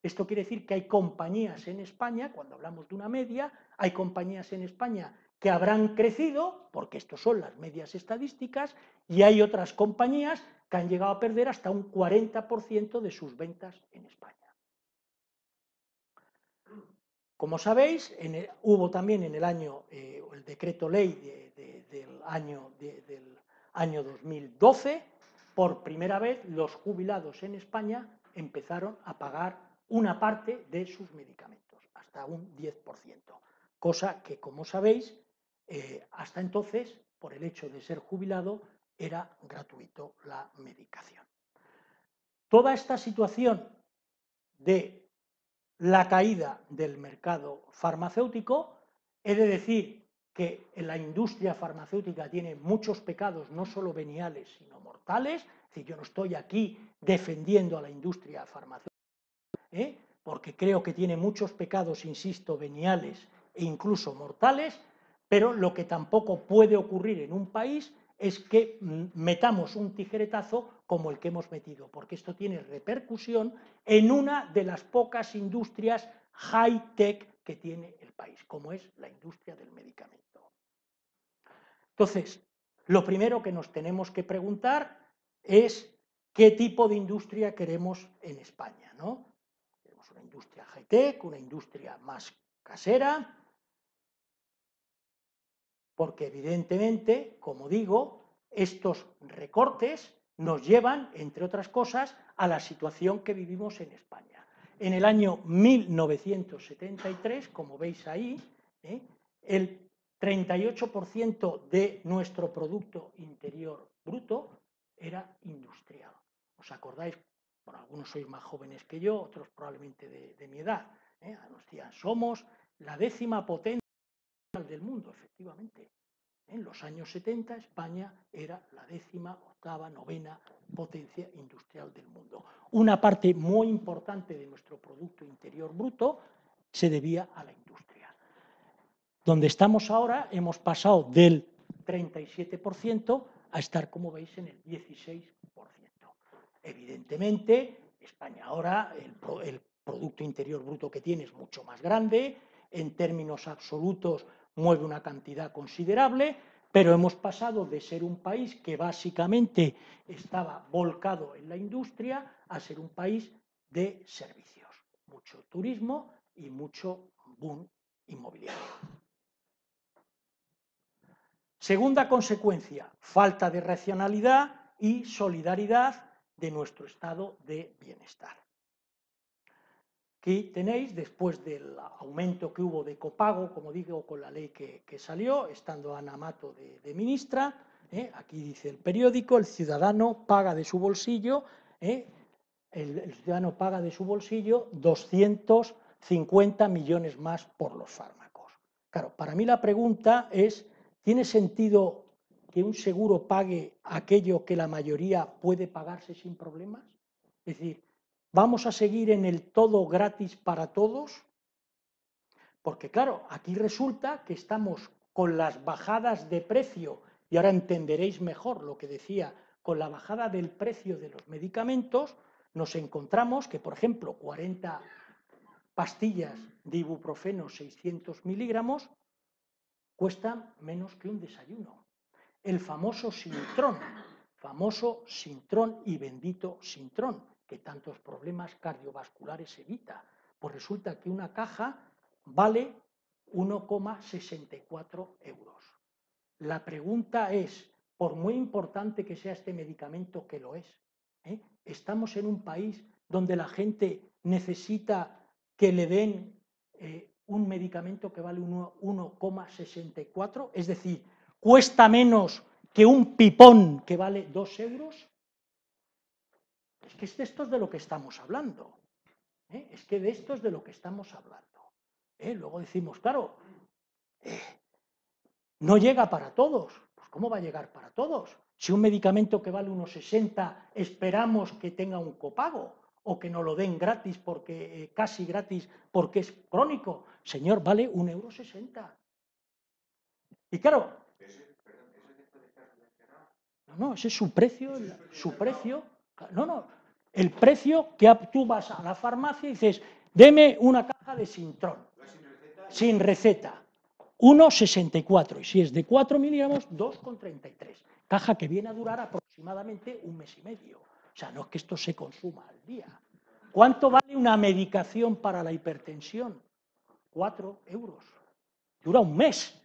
Esto quiere decir que hay compañías en España, cuando hablamos de una media, hay compañías en España que habrán crecido, porque estos son las medias estadísticas, y hay otras compañías que han llegado a perder hasta un 40% de sus ventas en España. Como sabéis, hubo también en el año, el decreto ley del año 2012, por primera vez los jubilados en España empezaron a pagar una parte de sus medicamentos, hasta un 10%, cosa que, como sabéis, hasta entonces, por el hecho de ser jubilado, era gratuito la medicación. Toda esta situación de la caída del mercado farmacéutico, he de decir que la industria farmacéutica tiene muchos pecados, no solo veniales, sino mortales. Es decir, yo no estoy aquí defendiendo a la industria farmacéutica, porque creo que tiene muchos pecados, insisto, veniales e incluso mortales, pero lo que tampoco puede ocurrir en un país es que metamos un tijeretazo como el que hemos metido, porque esto tiene repercusión en una de las pocas industrias high-tech que tiene el país, como es la industria del medicamento. Entonces, lo primero que nos tenemos que preguntar es qué tipo de industria queremos en España, ¿no? Queremos una industria high-tech, una industria más casera, porque evidentemente, como digo, estos recortes nos llevan, entre otras cosas, a la situación que vivimos en España. En el año 1973, como veis ahí, el 38% de nuestro Producto Interior Bruto era industrial. ¿Os acordáis? Bueno, algunos sois más jóvenes que yo, otros probablemente de mi edad. Nos decían, somos la 10ª potencia del mundo, efectivamente. En los años 70 España era la 18ª, 9ª potencia industrial del mundo. Una parte muy importante de nuestro Producto Interior Bruto se debía a la industria. Donde estamos ahora hemos pasado del 37% a estar, como veis, en el 16%. Evidentemente, España ahora, el Producto Interior Bruto que tiene es mucho más grande, en términos absolutos mueve una cantidad considerable, pero hemos pasado de ser un país que básicamente estaba volcado en la industria a ser un país de servicios. Mucho turismo y mucho boom inmobiliario. Segunda consecuencia, falta de racionalidad y solidaridad de nuestro estado de bienestar. Aquí tenéis, después del aumento que hubo de copago, como digo, con la ley que salió, estando Ana Mato de ministra, aquí dice el periódico, el ciudadano paga de su bolsillo, el ciudadano paga de su bolsillo 250 millones más por los fármacos. Claro, para mí la pregunta es, ¿tiene sentido que un seguro pague aquello que la mayoría puede pagarse sin problemas? Es decir, ¿vamos a seguir en el todo gratis para todos? Porque claro, aquí resulta que estamos con las bajadas de precio, y ahora entenderéis mejor lo que decía, con la bajada del precio de los medicamentos, nos encontramos que, por ejemplo, 40 pastillas de ibuprofeno 600 miligramos cuestan menos que un desayuno. El famoso Sintrón y bendito Sintrón, que tantos problemas cardiovasculares evita. Pues resulta que una caja vale 1,64 euros. La pregunta es, por muy importante que sea este medicamento, que lo es, estamos en un país donde la gente necesita que le den un medicamento que vale 1,64, es decir, cuesta menos que un pipón que vale 2 euros. Es que de esto es de lo que estamos hablando. Es que de esto es de lo que estamos hablando. Luego decimos, claro, no llega para todos. Pues ¿cómo va a llegar para todos? Si un medicamento que vale unos 60 esperamos que tenga un copago o que nos lo den gratis, porque casi gratis, porque es crónico. Señor, vale 1,60 €. Y claro, no, ese es su precio, no, el precio que tú vas a la farmacia y dices, deme una caja de Sintrón, sin receta, 1,64, y si es de 4 miligramos, 2,33, caja que viene a durar aproximadamente un mes y medio. O sea, no es que esto se consuma al día. ¿Cuánto vale una medicación para la hipertensión? 4 €. Dura un mes.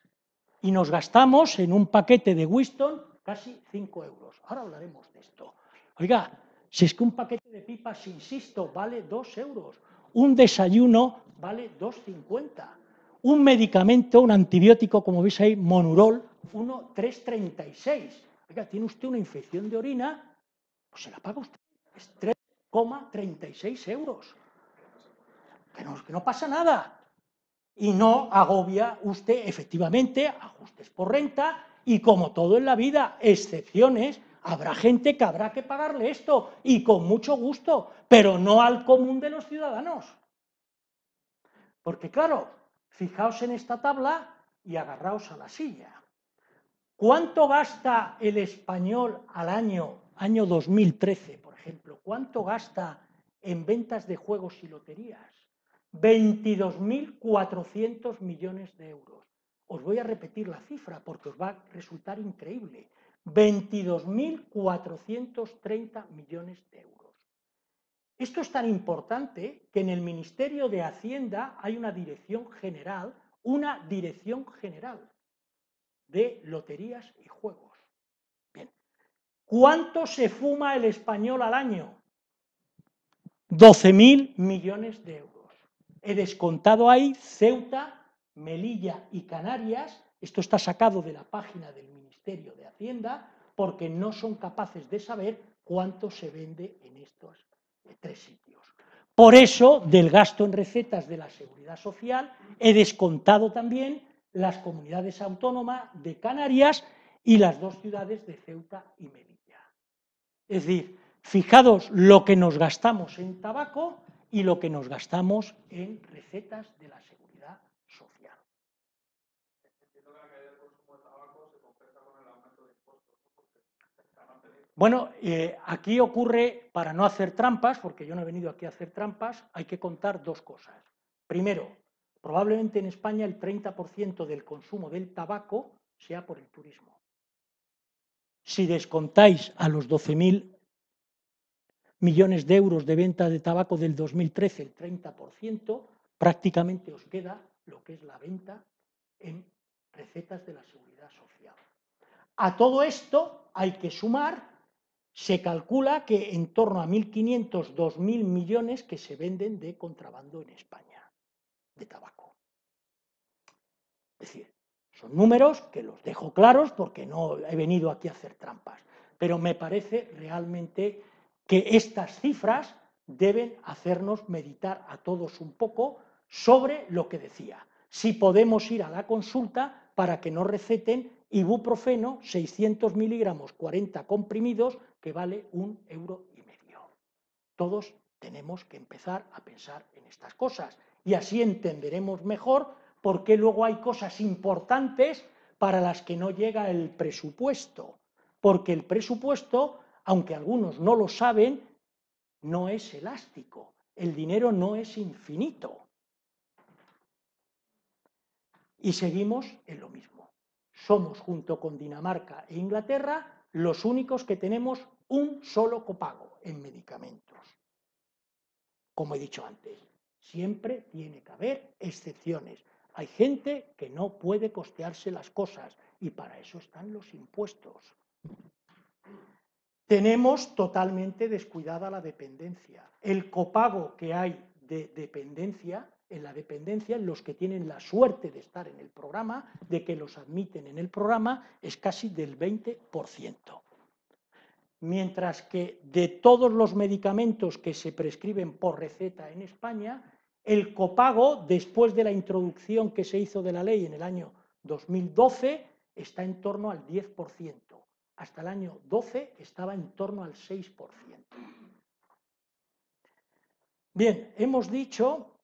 Y nos gastamos en un paquete de Winston casi 5 €. Ahora hablaremos de esto. Oiga, si es que un paquete de pipas, insisto, vale 2 €. Un desayuno vale 2,50. Un medicamento, un antibiótico, como veis ahí, Monurol, 3,36. Oiga, tiene usted una infección de orina, pues se la paga usted. Es 3,36 €. Que no pasa nada. Y no agobia usted, efectivamente, ajustes por renta y, como todo en la vida, excepciones. Habrá gente que habrá que pagarle esto y con mucho gusto, pero no al común de los ciudadanos. Porque claro, fijaos en esta tabla y agarraos a la silla. ¿Cuánto gasta el español al año 2013, por ejemplo? ¿Cuánto gasta en ventas de juegos y loterías? 22.400 millones de euros. Os voy a repetir la cifra porque os va a resultar increíble. 22.430 millones de euros. Esto es tan importante que en el Ministerio de Hacienda hay una dirección general de loterías y juegos. Bien. ¿Cuánto se fuma el español al año? 12.000 millones de euros. He descontado ahí Ceuta, Melilla y Canarias. Esto está sacado de la página del Ministerio de Hacienda porque no son capaces de saber cuánto se vende en estos 3 sitios. Por eso, del gasto en recetas de la Seguridad Social, he descontado también las comunidades autónomas de Canarias y las 2 ciudades de Ceuta y Melilla. Es decir, fijaos lo que nos gastamos en tabaco y lo que nos gastamos en recetas de la Seguridad Social. Bueno, aquí ocurre, para no hacer trampas, porque yo no he venido aquí a hacer trampas, hay que contar 2 cosas. Primero, probablemente en España el 30% del consumo del tabaco sea por el turismo. Si descontáis a los 12.000 millones de euros de venta de tabaco del 2013, el 30%, prácticamente os queda lo que es la venta en recetas de la Seguridad Social. A todo esto hay que sumar, se calcula que en torno a 1.500, 2.000 millones que se venden de contrabando en España, de tabaco. Es decir, son números que los dejo claros porque no he venido aquí a hacer trampas, pero me parece realmente que estas cifras deben hacernos meditar a todos un poco sobre lo que decía. Si podemos ir a la consulta para que nos receten ibuprofeno 600 miligramos 40 comprimidos que vale 1,5 €. Todos tenemos que empezar a pensar en estas cosas y así entenderemos mejor por qué luego hay cosas importantes para las que no llega el presupuesto. Porque el presupuesto, aunque algunos no lo saben, no es elástico. El dinero no es infinito. Y seguimos en lo mismo. Somos, junto con Dinamarca e Inglaterra, los únicos que tenemos un solo copago en medicamentos. Como he dicho antes, siempre tiene que haber excepciones. Hay gente que no puede costearse las cosas y para eso están los impuestos. Tenemos totalmente descuidada la dependencia. El copago que hay de dependencia, en los que tienen la suerte de estar en el programa, de que los admiten en el programa, es casi del 20%. Mientras que de todos los medicamentos que se prescriben por receta en España, El copago, después de la introducción que se hizo de la ley en el año 2012, está en torno al 10%. Hasta el año 12 estaba en torno al 6%. Bien, hemos dicho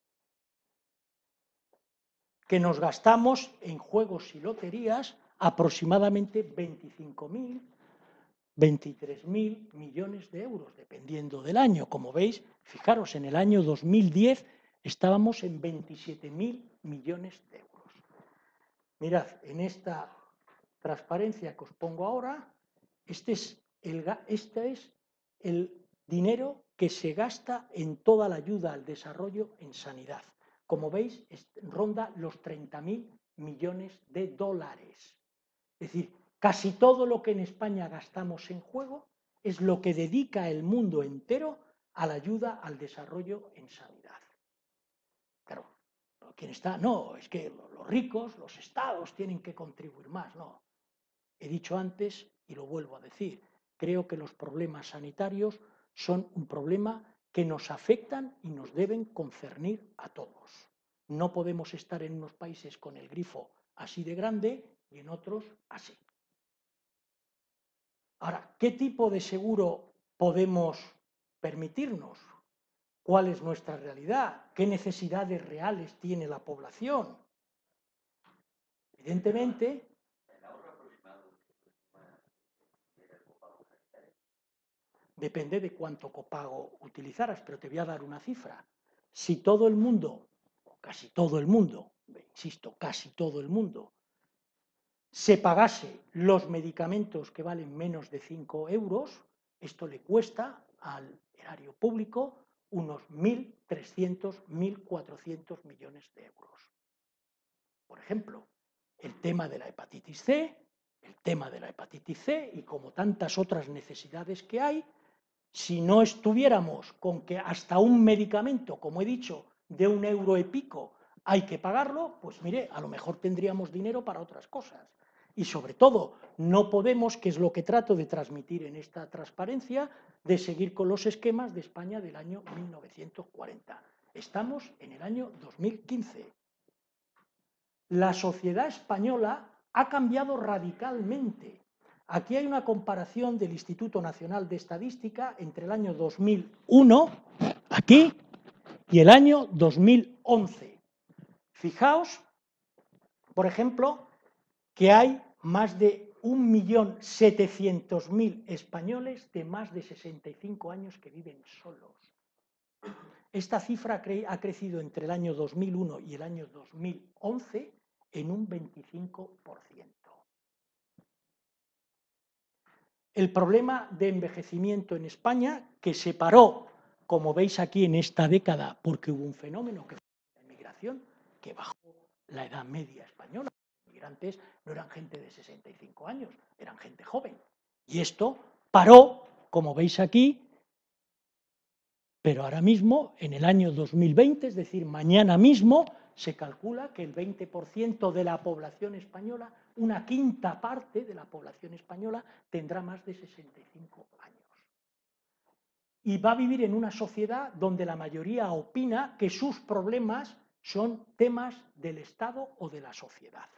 que nos gastamos en juegos y loterías aproximadamente 25.000, 23.000 millones de euros, dependiendo del año. Como veis, fijaros, en el año 2010 estábamos en 27.000 millones de euros. Mirad, en esta transparencia que os pongo ahora, este es el dinero que se gasta en toda la ayuda al desarrollo en sanidad. Como veis, ronda los 30.000 millones de dólares. Es decir, casi todo lo que en España gastamos en juego es lo que dedica el mundo entero a la ayuda al desarrollo en sanidad. Claro, ¿quién está? No, es que los ricos, los estados tienen que contribuir más. No, he dicho antes y lo vuelvo a decir, creo que los problemas sanitarios son un problema que nos afectan y nos deben concernir a todos. No podemos estar en unos países con el grifo así de grande y en otros así. Ahora, ¿qué tipo de seguro podemos permitirnos? ¿Cuál es nuestra realidad? ¿Qué necesidades reales tiene la población? Evidentemente, depende de cuánto copago utilizaras, pero te voy a dar una cifra. Si todo el mundo, o casi todo el mundo, insisto, casi todo el mundo, se pagase los medicamentos que valen menos de 5 euros, esto le cuesta al erario público unos 1.300, 1.400 millones de euros. Por ejemplo, el tema de la hepatitis C, el tema de la hepatitis C y como tantas otras necesidades que hay, si no estuviéramos con que hasta un medicamento, como he dicho, de 1 euro y pico hay que pagarlo, pues mire, a lo mejor tendríamos dinero para otras cosas. Y sobre todo, no podemos, que es lo que trato de transmitir en esta transparencia, de seguir con los esquemas de España del año 1940. Estamos en el año 2015. La sociedad española ha cambiado radicalmente. Aquí hay una comparación del Instituto Nacional de Estadística entre el año 2001, aquí, y el año 2011. Fijaos, por ejemplo, que hay más de 1.700.000 españoles de más de 65 años que viven solos. Esta cifra ha crecido entre el año 2001 y el año 2011 en un 25%. El problema de envejecimiento en España, que se paró, como veis aquí en esta década, porque hubo un fenómeno que fue la inmigración, que bajó la edad media española. Los inmigrantes no eran gente de 65 años, eran gente joven. Y esto paró, como veis aquí, pero ahora mismo, en el año 2020, es decir, mañana mismo, se calcula que el 20% de la población española, una quinta parte de la población española, tendrá más de 65 años. Y va a vivir en una sociedad donde la mayoría opina que sus problemas son temas del Estado o de la sociedad.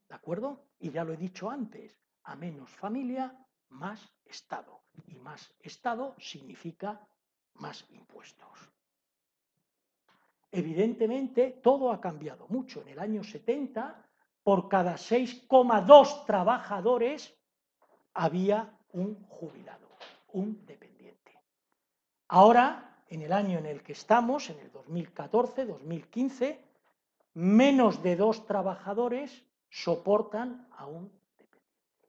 ¿De acuerdo? Y ya lo he dicho antes, a menos familia, más Estado. Y más Estado significa más impuestos. Evidentemente, todo ha cambiado mucho. En el año 70, por cada 6,2 trabajadores había un jubilado, un dependiente. Ahora, en el año en el que estamos, en el 2014, 2015, menos de 2 trabajadores soportan a un dependiente.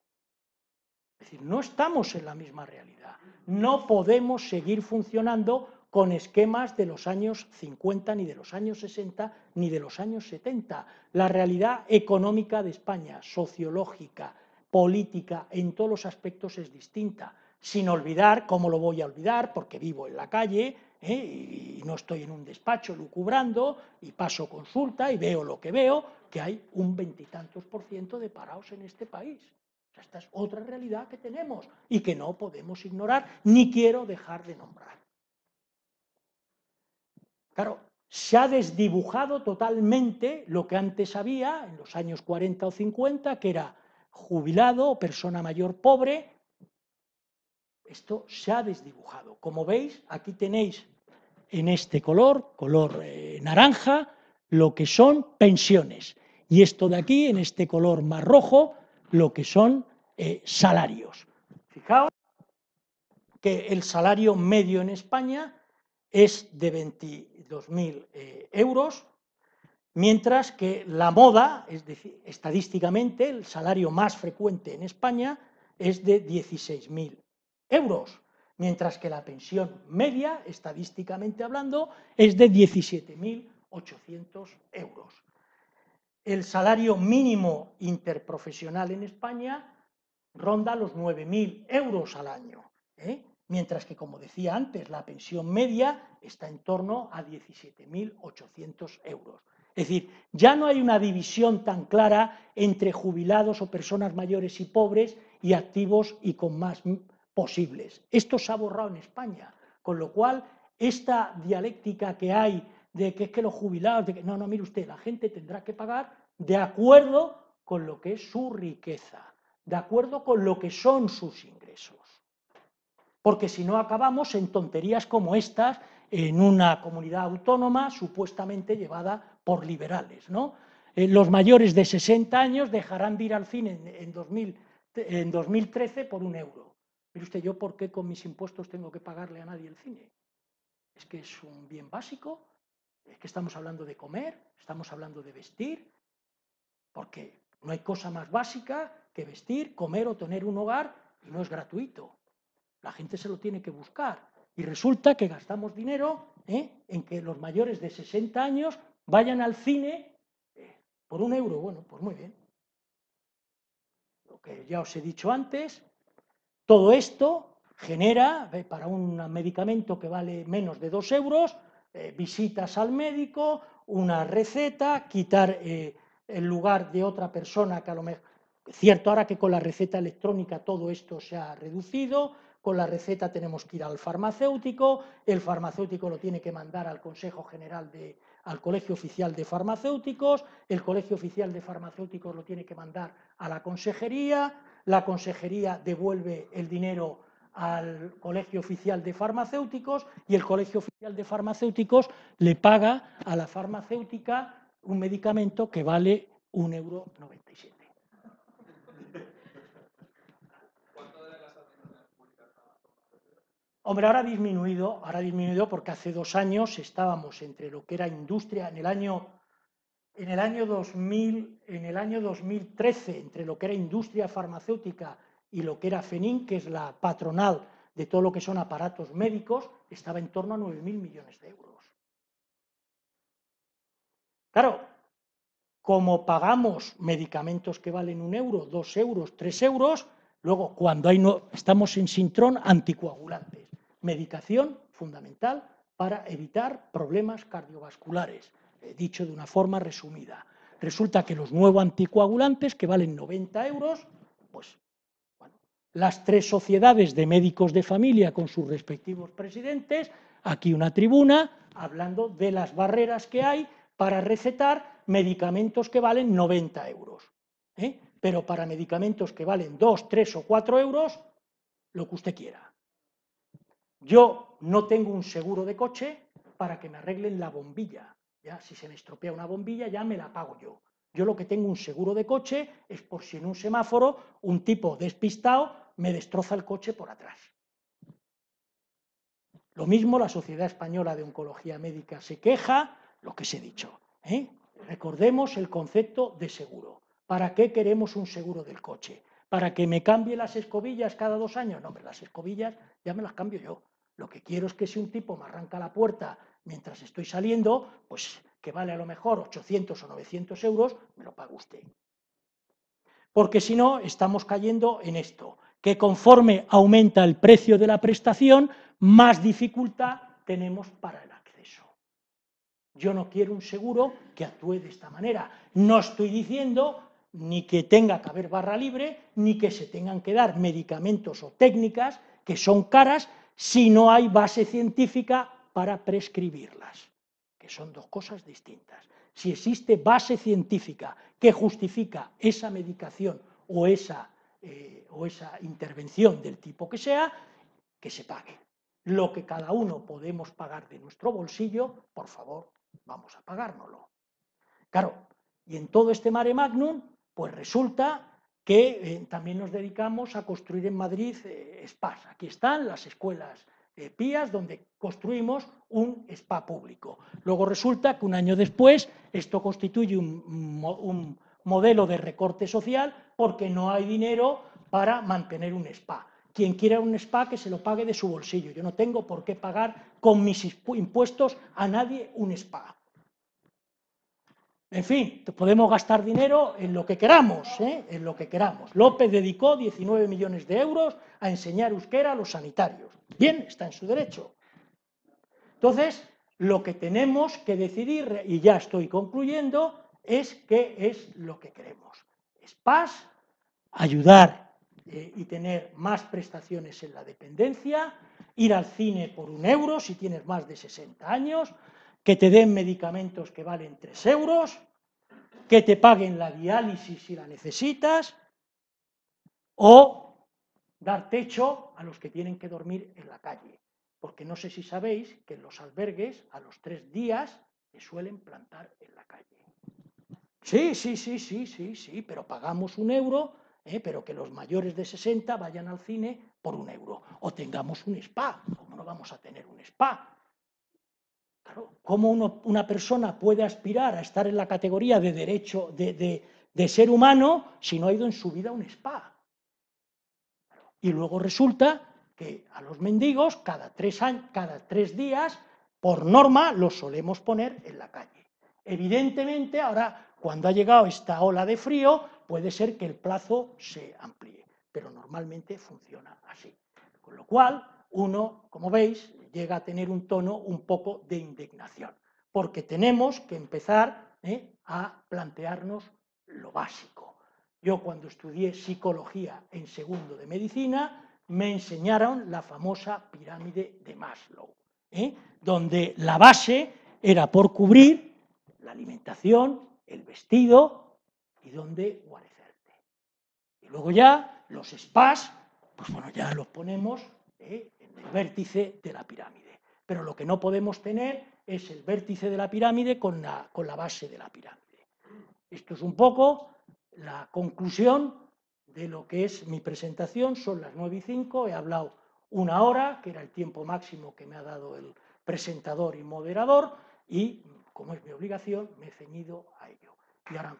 Es decir, no estamos en la misma realidad. No podemos seguir funcionando con esquemas de los años 50, ni de los años 60, ni de los años 70. La realidad económica de España, sociológica, política, en todos los aspectos es distinta. Sin olvidar, ¿cómo lo voy a olvidar? Porque vivo en la calle y no estoy en un despacho lucubrando y paso consulta y veo lo que veo, que hay un 20 y tantos % de parados en este país. Esta es otra realidad que tenemos y que no podemos ignorar, ni quiero dejar de nombrar. Claro, se ha desdibujado totalmente lo que antes había, en los años 40 o 50, que era jubilado o persona mayor pobre. Esto se ha desdibujado. Como veis, aquí tenéis en este color naranja, lo que son pensiones. Y esto de aquí, en este color más rojo, lo que son salarios. Fijaos que el salario medio en España es de 22.000 euros, mientras que la moda, es decir, estadísticamente, el salario más frecuente en España es de 16.000 euros, mientras que la pensión media, estadísticamente hablando, es de 17.800 euros. El salario mínimo interprofesional en España ronda los 9.000 euros al año, mientras que, como decía antes, la pensión media está en torno a 17.800 euros. Es decir, ya no hay una división tan clara entre jubilados o personas mayores y pobres y activos y con más posibles. Esto se ha borrado en España, con lo cual esta dialéctica que hay de que es que los jubilados, no, mire usted, la gente tendrá que pagar de acuerdo con lo que es su riqueza, de acuerdo con lo que son sus ingresos. Porque si no acabamos en tonterías como estas en una comunidad autónoma supuestamente llevada por liberales, ¿no? Los mayores de 60 años dejarán de ir al cine en 2013 por 1 euro. Mire usted, ¿yo por qué con mis impuestos tengo que pagarle a nadie el cine? Es que es un bien básico, es que estamos hablando de comer, estamos hablando de vestir, porque no hay cosa más básica que vestir, comer o tener un hogar y no es gratuito. La gente se lo tiene que buscar. Y resulta que gastamos dinero en que los mayores de 60 años vayan al cine por 1 euro. Bueno, pues muy bien. Lo que ya os he dicho antes, todo esto genera, para un medicamento que vale menos de 2 euros, visitas al médico, una receta, quitar el lugar de otra persona que a lo mejor... Cierto, ahora que con la receta electrónica todo esto se ha reducido, con la receta tenemos que ir al farmacéutico, el farmacéutico lo tiene que mandar al Consejo General al Colegio Oficial de Farmacéuticos, el Colegio Oficial de Farmacéuticos lo tiene que mandar a la Consejería, la Consejería devuelve el dinero al Colegio Oficial de Farmacéuticos y el Colegio Oficial de Farmacéuticos le paga a la farmacéutica un medicamento que vale 1,97 euro. Hombre, ahora ha disminuido porque hace 2 años estábamos entre lo que era industria, en el año 2013, entre lo que era industria farmacéutica y lo que era FENIN, que es la patronal de todo lo que son aparatos médicos, estaba en torno a 9.000 millones de euros. Claro, como pagamos medicamentos que valen 1 euro, 2 euros, 3 euros, luego cuando estamos en Sintrón, anticoagulantes. Medicación fundamental para evitar problemas cardiovasculares, dicho de una forma resumida. Resulta que los nuevos anticoagulantes, que valen 90 euros, pues bueno, las 3 sociedades de médicos de familia con sus respectivos presidentes, aquí una tribuna, hablando de las barreras que hay para recetar medicamentos que valen 90 euros. Pero para medicamentos que valen 2, 3 o 4 euros, lo que usted quiera. Yo no tengo un seguro de coche para que me arreglen la bombilla. Ya, si se me estropea una bombilla, ya me la pago yo. Yo lo que tengo un seguro de coche es por si en un semáforo un tipo despistado me destroza el coche por atrás. Lo mismo la Sociedad Española de Oncología Médica se queja, lo que os he dicho. Recordemos el concepto de seguro. ¿Para qué queremos un seguro del coche? ¿Para que me cambie las escobillas cada 2 años? No, hombre, las escobillas ya me las cambio yo. Lo que quiero es que si un tipo me arranca la puerta mientras estoy saliendo, pues que vale a lo mejor 800 o 900 euros, me lo paga usted. Porque si no, estamos cayendo en esto, que conforme aumenta el precio de la prestación, más dificultad tenemos para el acceso. Yo no quiero un seguro que actúe de esta manera. No estoy diciendo ni que tenga que haber barra libre, ni que se tengan que dar medicamentos o técnicas que son caras si no hay base científica para prescribirlas. que son dos cosas distintas. Si existe base científica que justifica esa medicación o esa intervención del tipo que sea, que se pague. Lo que cada uno podemos pagar de nuestro bolsillo, por favor, vamos a pagárnoslo. Claro, y en todo este mare magnum, pues resulta que también nos dedicamos a construir en Madrid spas. Aquí están las escuelas pías donde construimos un spa público. Luego resulta que un año después esto constituye un modelo de recorte social porque no hay dinero para mantener un spa. Quien quiera un spa que se lo pague de su bolsillo. Yo no tengo por qué pagar con mis impuestos a nadie un spa. En fin, podemos gastar dinero en lo que queramos, en lo que queramos. López dedicó 19 millones de euros a enseñar euskera a los sanitarios. Bien, está en su derecho. Entonces, lo que tenemos que decidir, y ya estoy concluyendo, es qué es lo que queremos. Spas, ayudar y tener más prestaciones en la dependencia, ir al cine por 1 euro si tienes más de 60 años, que te den medicamentos que valen 3 euros, que te paguen la diálisis si la necesitas, o dar techo a los que tienen que dormir en la calle. Porque no sé si sabéis que en los albergues a los 3 días se suelen plantar en la calle. Sí, pero pagamos 1 euro, pero que los mayores de 60 vayan al cine por 1 euro. O tengamos un spa. ¿Cómo no vamos a tener un spa? Claro, ¿cómo una persona puede aspirar a estar en la categoría de derecho de ser humano si no ha ido en su vida a un spa? Y luego resulta que a los mendigos cada 3 días, por norma, los solemos poner en la calle. Evidentemente, ahora, cuando ha llegado esta ola de frío, puede ser que el plazo se amplíe, pero normalmente funciona así. Con lo cual, uno, como veis, llega a tener un tono un poco de indignación, porque tenemos que empezar a plantearnos lo básico. Yo cuando estudié psicología en segundo de medicina me enseñaron la famosa pirámide de Maslow, donde la base era por cubrir la alimentación, el vestido y dónde guarecerte. Y luego ya los spas, pues bueno, ya los ponemos en el vértice de la pirámide. Pero lo que no podemos tener es el vértice de la pirámide con la base de la pirámide. Esto es un poco la conclusión de lo que es mi presentación. Son las 9:05, he hablado 1 hora, que era el tiempo máximo que me ha dado el presentador y moderador, y como es mi obligación, me he ceñido a ello. Y ahora,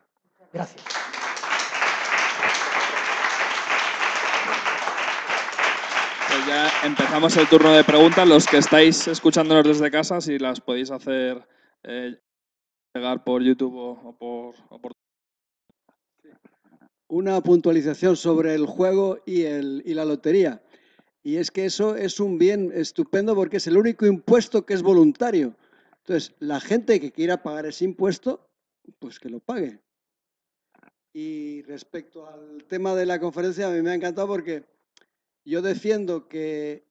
gracias. Pues ya empezamos el turno de preguntas. Los que estáis escuchándonos desde casa, si las podéis hacer llegar por YouTube o por... Una puntualización sobre el juego y la lotería. Y es que eso es un bien estupendo porque es el único impuesto que es voluntario. Entonces, la gente que quiera pagar ese impuesto, pues que lo pague. Y respecto al tema de la conferencia, a mí me ha encantado porque yo defiendo que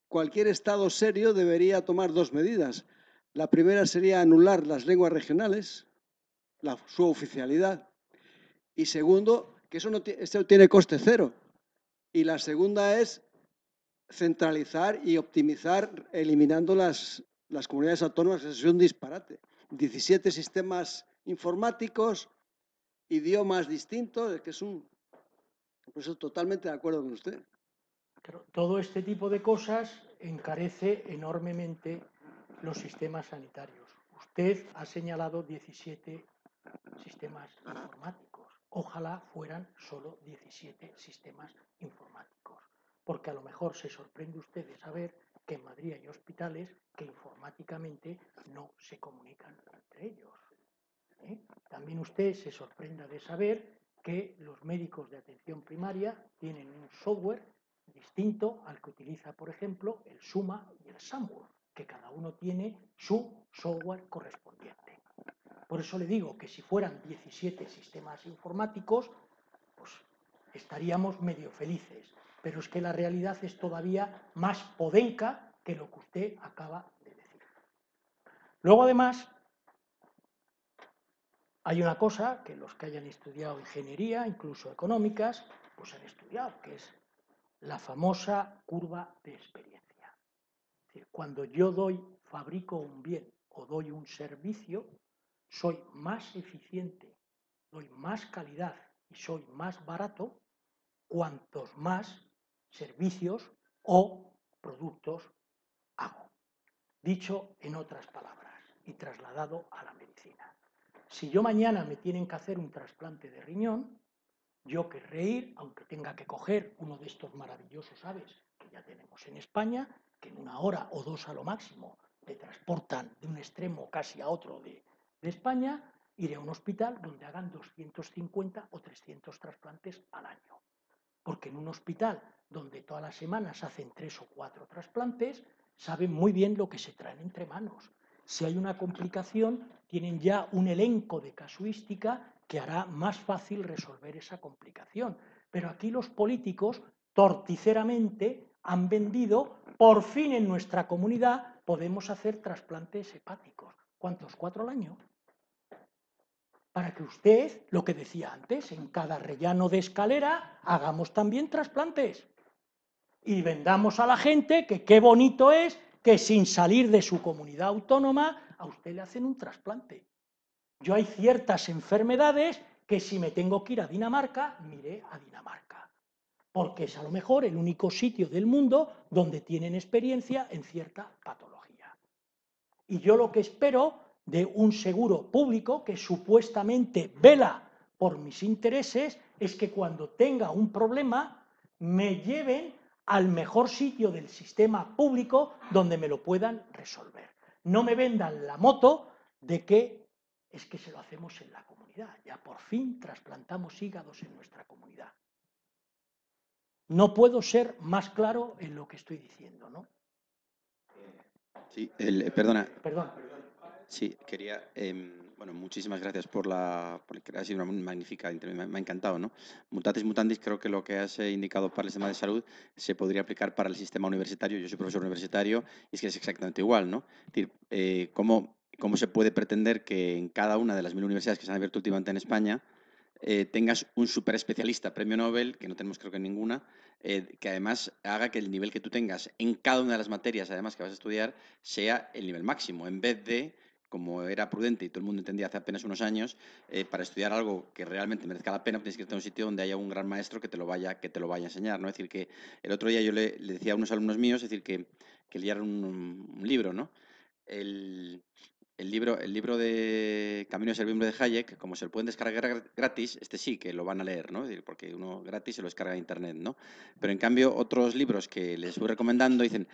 cualquier Estado serio debería tomar 2 medidas. La primera sería anular las lenguas regionales, su oficialidad. Y segundo, que eso tiene coste cero. Y la segunda es centralizar y optimizar eliminando las comunidades autónomas, que es un disparate. 17 sistemas informáticos, idiomas distintos, es que es por eso totalmente de acuerdo con usted. Pero todo este tipo de cosas encarece enormemente los sistemas sanitarios. Usted ha señalado 17 sistemas informáticos. Ojalá fueran solo 17 sistemas informáticos, porque a lo mejor se sorprende usted de saber que en Madrid hay hospitales que informáticamente no se comunican entre ellos. También usted se sorprenda de saber que los médicos de atención primaria tienen un software distinto al que utiliza, por ejemplo, el SUMA y el SAMUR, que cada uno tiene su software correspondiente. Por eso le digo que si fueran 17 sistemas informáticos, pues estaríamos medio felices. Pero es que la realidad es todavía más podenca que lo que usted acaba de decir. Luego, además, hay una cosa que los que hayan estudiado ingeniería, incluso económicas, pues han estudiado, que es la famosa curva de experiencia. Es decir, cuando yo fabrico un bien o doy un servicio, soy más eficiente, doy más calidad y soy más barato cuantos más servicios o productos hago. Dicho en otras palabras y trasladado a la medicina. Si yo mañana me tienen que hacer un trasplante de riñón, yo querré ir, aunque tenga que coger uno de estos maravillosos aves que ya tenemos en España, que en 1 hora o 2 a lo máximo te transportan de un extremo casi a otro de España, iré a un hospital donde hagan 250 o 300 trasplantes al año. Porque en un hospital donde todas las semanas hacen 3 o 4 trasplantes, saben muy bien lo que se traen entre manos. Si hay una complicación, tienen ya un elenco de casuística que hará más fácil resolver esa complicación. Pero aquí los políticos, torticeramente, han vendido, por fin en nuestra comunidad podemos hacer trasplantes hepáticos. ¿Cuántos? 4 al año. Para que usted, lo que decía antes, en cada rellano de escalera hagamos también trasplantes. Y vendamos a la gente que qué bonito es que sin salir de su comunidad autónoma a usted le hacen un trasplante. Yo hay ciertas enfermedades que si me tengo que ir a Dinamarca, miré a Dinamarca. Porque es a lo mejor el único sitio del mundo donde tienen experiencia en cierta patología. Y yo lo que espero de un seguro público que supuestamente vela por mis intereses es que cuando tenga un problema me lleven al mejor sitio del sistema público donde me lo puedan resolver. No me vendan la moto de que es que se lo hacemos en la comunidad. Ya por fin trasplantamos hígados en nuestra comunidad. No puedo ser más claro en lo que estoy diciendo, ¿no? Sí, perdona. Perdón. Sí, quería, bueno, muchísimas gracias por que ha sido una magnífica, me ha encantado, ¿no? Mutatis mutandis, creo que lo que has indicado para el sistema de salud se podría aplicar para el sistema universitario. Yo soy profesor universitario y es que es exactamente igual, ¿no? Es decir, ¿cómo se puede pretender que en cada una de las 1000 universidades que se han abierto últimamente en España tengas un super especialista premio Nobel, que no tenemos creo que ninguna, que además haga que el nivel que tú tengas en cada una de las materias, además que vas a estudiar, sea el nivel máximo, en vez de, como era prudente y todo el mundo entendía hace apenas unos años, para estudiar algo que realmente merezca la pena, tienes que irte a un sitio donde haya un gran maestro que te lo vaya a enseñar, ¿no? Es decir, que el otro día yo le decía a unos alumnos míos, es decir, que leyeran un libro, ¿no? El libro de Camino de Servidumbre de Hayek, como se lo pueden descargar gratis, este sí que lo van a leer, ¿no? Es decir, porque uno gratis se lo descarga de internet, ¿no? Pero en cambio, otros libros que les voy recomendando dicen,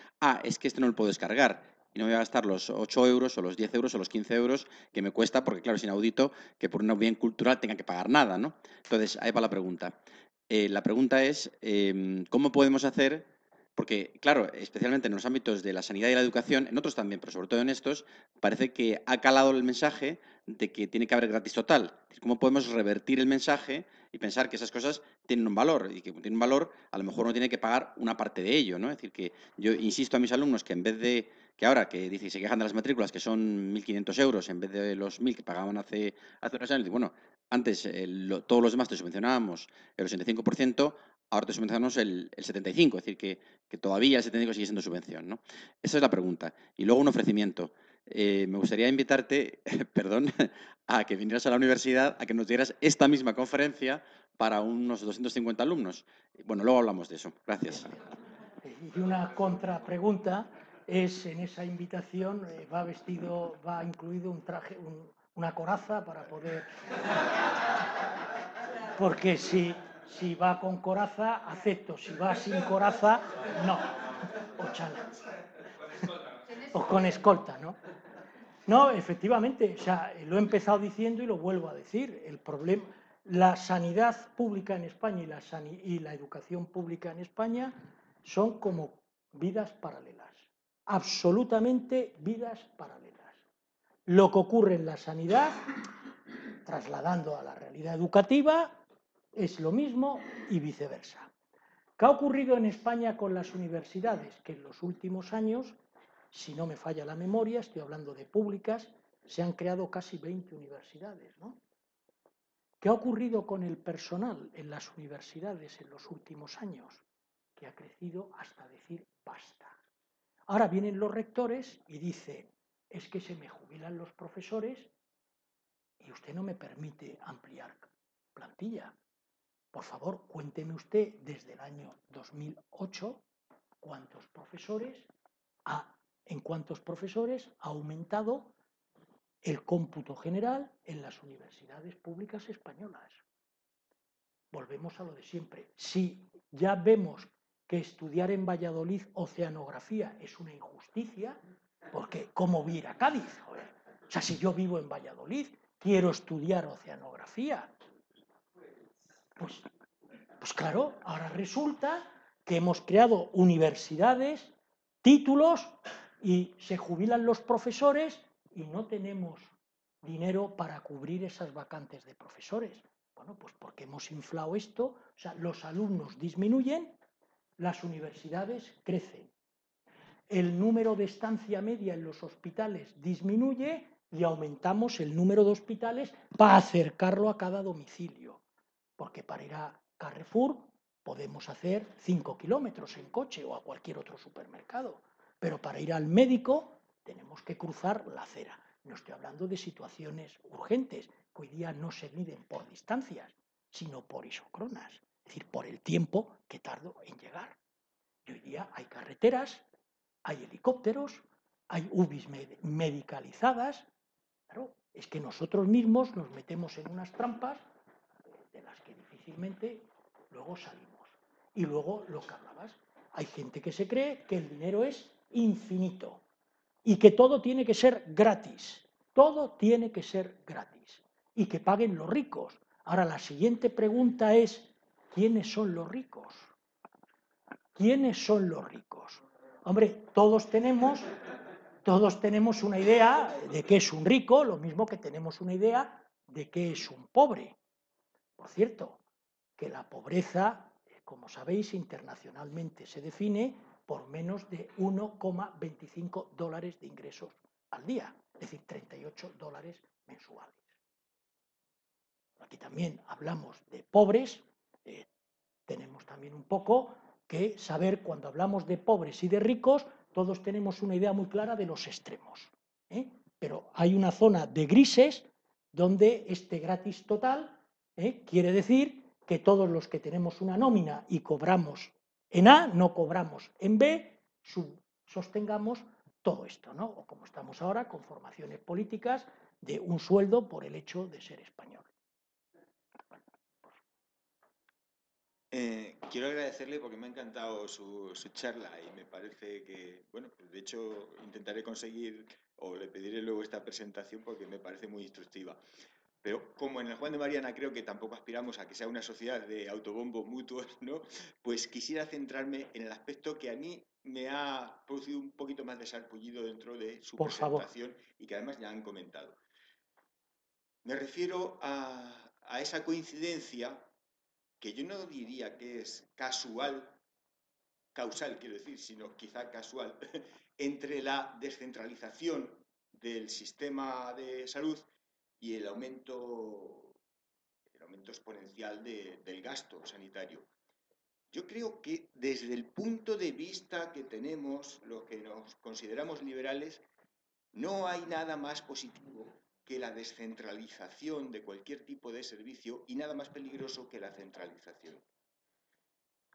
es que este no lo puedo descargar y no me voy a gastar los 8 euros o los 10 euros o los 15 euros que me cuesta, porque claro, es inaudito que por un bien cultural tenga que pagar nada, ¿no? Entonces, ahí va la pregunta. La pregunta es, ¿cómo podemos hacer? Porque, claro, especialmente en los ámbitos de la sanidad y la educación, en otros también, pero sobre todo en estos, parece que ha calado el mensaje de que tiene que haber gratis total. ¿Cómo podemos revertir el mensaje y pensar que esas cosas tienen un valor? Y que tienen un valor, a lo mejor uno tiene que pagar una parte de ello, ¿no? Es decir, que yo insisto a mis alumnos que en vez de que ahora que dice, se quejan de las matrículas, que son 1.500 euros en vez de los 1.000 que pagaban hace unos años, bueno, antes todos los demás te subvencionábamos el 85%, ahora te subvencionamos el 75%, es decir, que todavía el 75% sigue siendo subvención, ¿no? Esa es la pregunta. Y luego un ofrecimiento. Me gustaría invitarte, perdón, a que vinieras a la universidad, a que nos dieras esta misma conferencia para unos 250 alumnos. Bueno, luego hablamos de eso. Gracias. Y una contrapregunta es, en esa invitación va incluido un traje, una coraza para poder... Porque si va con coraza, acepto. Si va sin coraza, no. O con escolta, ¿no? No, efectivamente, o sea, lo he empezado diciendo y lo vuelvo a decir. El problema, la sanidad pública en España y la educación pública en España son como vidas paralelas, absolutamente vidas paralelas. Lo que ocurre en la sanidad, trasladando a la realidad educativa, es lo mismo y viceversa. ¿Qué ha ocurrido en España con las universidades? Que en los últimos años si no me falla la memoria, estoy hablando de públicas, se han creado casi 20 universidades, ¿no? ¿Qué ha ocurrido con el personal en las universidades en los últimos años? Que ha crecido hasta decir basta. Ahora vienen los rectores y dicen, es que se me jubilan los profesores y usted no me permite ampliar plantilla. Por favor, cuénteme usted desde el año 2008 en cuántos profesores ha aumentado el cómputo general en las universidades públicas españolas. Volvemos a lo de siempre. Si ya vemos que estudiar en Valladolid oceanografía es una injusticia, porque ¿cómo voy a ir a Cádiz? Joder. O sea, si yo vivo en Valladolid, quiero estudiar oceanografía. Pues claro, ahora resulta que hemos creado universidades, títulos, y se jubilan los profesores y no tenemos dinero para cubrir esas vacantes de profesores. Bueno, pues porque hemos inflado esto, o sea, los alumnos disminuyen, las universidades crecen. El número de estancia media en los hospitales disminuye y aumentamos el número de hospitales para acercarlo a cada domicilio. Porque para ir a Carrefour podemos hacer 5 kilómetros en coche o a cualquier otro supermercado. Pero para ir al médico tenemos que cruzar la acera. No estoy hablando de situaciones urgentes, que hoy día no se miden por distancias, sino por isocronas, es decir, por el tiempo que tardo en llegar. Y hoy día hay carreteras, hay helicópteros, hay UBIs medicalizadas. Claro, es que nosotros mismos nos metemos en unas trampas de las que difícilmente luego salimos. Y luego lo que hablabas, hay gente que se cree que el dinero es infinito y que todo tiene que ser gratis. Todo tiene que ser gratis y que paguen los ricos. Ahora la siguiente pregunta es, ¿quiénes son los ricos? ¿Quiénes son los ricos? Hombre, todos tenemos una idea de qué es un rico, lo mismo que tenemos una idea de qué es un pobre. Por cierto, que la pobreza, como sabéis, internacionalmente se define por menos de 1,25 dólares de ingresos al día, es decir, 38 dólares mensuales. Aquí también hablamos de pobres, tenemos también un poco que saber cuando hablamos de pobres y de ricos, todos tenemos una idea muy clara de los extremos. Pero hay una zona de grises donde este gratis total quiere decir que todos los que tenemos una nómina y cobramos en A, no cobramos en B, sostengamos todo esto, ¿no? O como estamos ahora con formaciones políticas de un sueldo por el hecho de ser español. Quiero agradecerle porque me ha encantado su charla y me parece que, bueno, de hecho intentaré conseguir o le pediré luego esta presentación porque me parece muy instructiva. Pero como en el Juan de Mariana creo que tampoco aspiramos a que sea una sociedad de autobombos mutuos, ¿no? Pues quisiera centrarme en el aspecto que a mí me ha producido un poquito más de sarpullido dentro de su presentación y que además ya han comentado. Me refiero a esa coincidencia que yo no diría que es causal quiero decir, sino quizá casual, entre la descentralización del sistema de salud y el aumento exponencial del gasto sanitario. Yo creo que desde el punto de vista que tenemos, los que nos consideramos liberales, no hay nada más positivo que la descentralización de cualquier tipo de servicio y nada más peligroso que la centralización.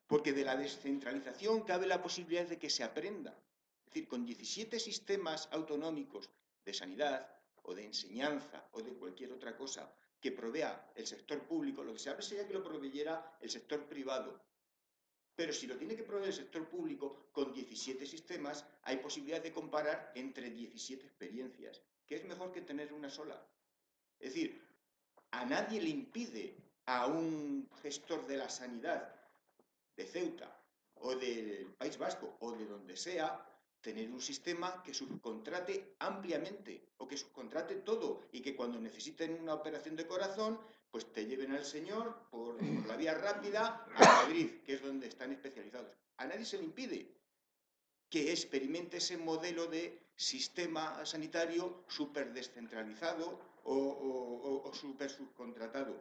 Porque de la descentralización cabe la posibilidad de que se aprenda. Es decir, con 17 sistemas autonómicos de sanidad o de enseñanza o de cualquier otra cosa que provea el sector público, lo que se habla sería que lo proveyera el sector privado. Pero si lo tiene que proveer el sector público con 17 sistemas, hay posibilidad de comparar entre 17 experiencias, que es mejor que tener una sola. Es decir, a nadie le impide a un gestor de la sanidad de Ceuta o del País Vasco o de donde sea, tener un sistema que subcontrate ampliamente o que subcontrate todo y que cuando necesiten una operación de corazón, pues te lleven al señor por la vía rápida a Madrid, que es donde están especializados. A nadie se le impide. que experimente ese modelo de sistema sanitario súper descentralizado o súper subcontratado.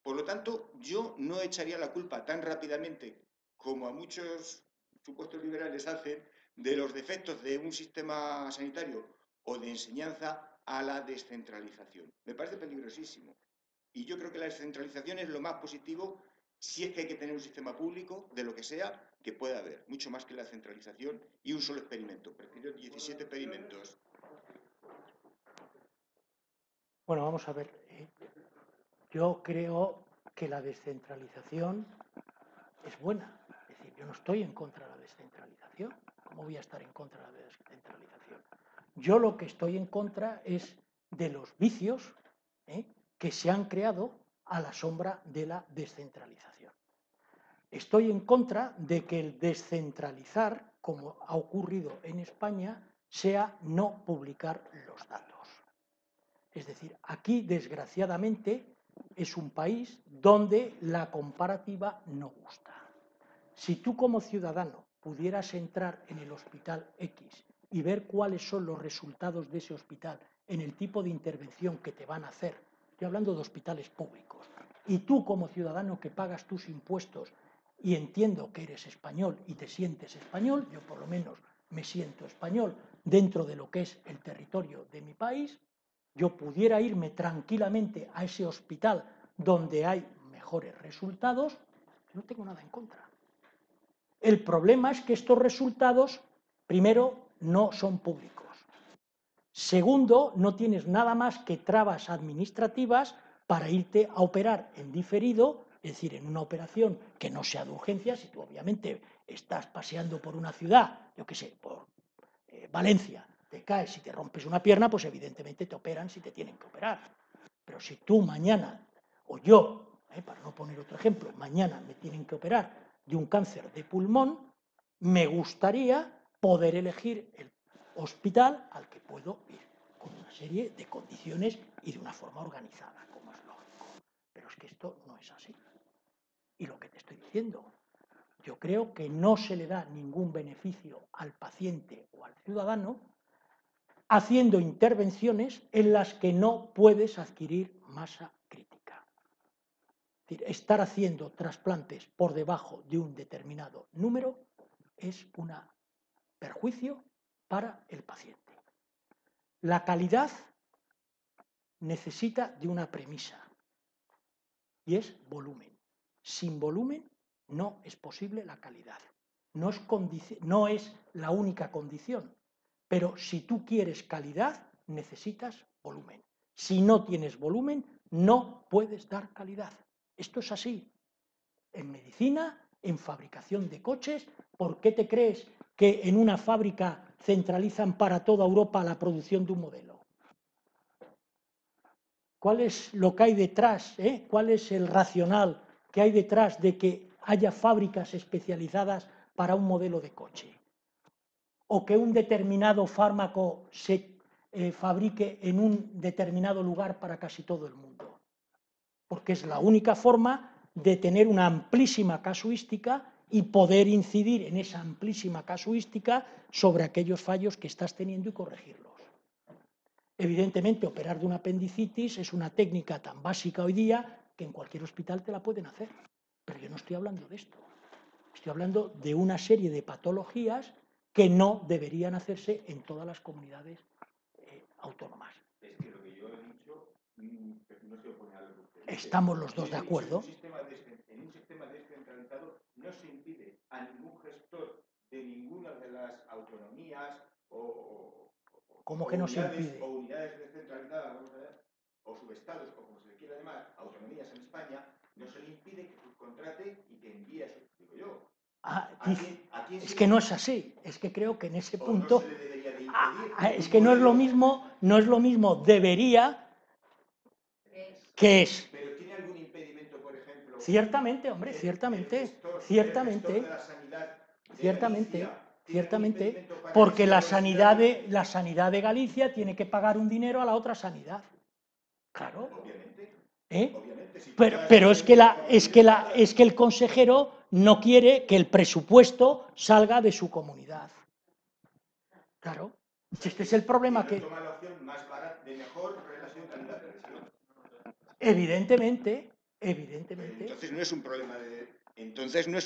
Por lo tanto, yo no echaría la culpa tan rápidamente como a muchos supuestos liberales hacen de los defectos de un sistema sanitario o de enseñanza a la descentralización. Me parece peligrosísimo. Y yo creo que la descentralización es lo más positivo si es que hay que tener un sistema público, de lo que sea, que pueda haber. Mucho más que la centralización y un solo experimento. Prefiero 17 experimentos. Bueno, vamos a ver. Yo creo que la descentralización es buena. Es decir, yo no estoy en contra de la descentralización. ¿Cómo voy a estar en contra de la descentralización? Yo lo que estoy en contra es de los vicios que se han creado a la sombra de la descentralización. Estoy en contra de que el descentralizar, como ha ocurrido en España, sea no publicar los datos. Es decir, aquí, desgraciadamente, es un país donde la comparativa no gusta. Si tú como ciudadano pudieras entrar en el hospital X y ver cuáles son los resultados de ese hospital en el tipo de intervención que te van a hacer, estoy hablando de hospitales públicos, y tú como ciudadano que pagas tus impuestos y entiendo que eres español y te sientes español, yo por lo menos me siento español dentro de lo que es el territorio de mi país, yo pudiera irme tranquilamente a ese hospital donde hay mejores resultados, no tengo nada en contra. El problema es que estos resultados, primero, no son públicos. Segundo, no tienes nada más que trabas administrativas para irte a operar en diferido, es decir, en una operación que no sea de urgencia. Si tú obviamente estás paseando por una ciudad, yo qué sé, por Valencia, te caes y te rompes una pierna, pues evidentemente te operan si te tienen que operar. Pero si tú mañana, o yo, para no poner otro ejemplo, mañana me tienen que operar de un cáncer de pulmón, me gustaría poder elegir el hospital al que puedo ir, con una serie de condiciones y de una forma organizada, como es lógico. Pero es que esto no es así. Y lo que te estoy diciendo, yo creo que no se le da ningún beneficio al paciente o al ciudadano haciendo intervenciones en las que no puedes adquirir masa crítica. Es decir, estar haciendo trasplantes por debajo de un determinado número es un perjuicio para el paciente. La calidad necesita de una premisa y es volumen. Sin volumen no es posible la calidad. No es la única condición, pero si tú quieres calidad, necesitas volumen. Si no tienes volumen, no puedes dar calidad. Esto es así. En medicina, en fabricación de coches, ¿por qué te crees que en una fábrica centralizan para toda Europa la producción de un modelo? ¿Cuál es lo que hay detrás? ¿Cuál es el racional que hay detrás de que haya fábricas especializadas para un modelo de coche? O que un determinado fármaco se fabrique en un determinado lugar para casi todo el mundo. Porque es la única forma de tener una amplísima casuística y poder incidir en esa amplísima casuística sobre aquellos fallos que estás teniendo y corregirlos. Evidentemente, operar de una apendicitis es una técnica tan básica hoy día que en cualquier hospital te la pueden hacer. Pero yo no estoy hablando de esto. Estoy hablando de una serie de patologías que no deberían hacerse en todas las comunidades autónomas. Es que lo que yo he dicho no se opone a lo que usted dice. Estamos los dos de acuerdo. En un sistema descentralizado no se impide a ningún gestor de ninguna de las autonomías ¿Cómo que no se impide? O unidades descentralizadas, o subestados, o como se le quiera llamar, autonomías en España, no se le impide que subcontrate y que envíe a su, digo yo. Es que no es así. Es que creo que en ese punto no se le debería de impedir, es que no es lo mismo debería que es. Pero ¿tiene algún impedimento, por ejemplo? Ciertamente, hombre, ciertamente, ciertamente, ciertamente, porque la sanidad de Galicia tiene que pagar un dinero a la otra sanidad. Claro. Pero es que el consejero no quiere que el presupuesto salga de su comunidad. Claro. Este es el problema que... Toma la opción más barata, de mejor relación calidad-precio. Evidentemente. Entonces no es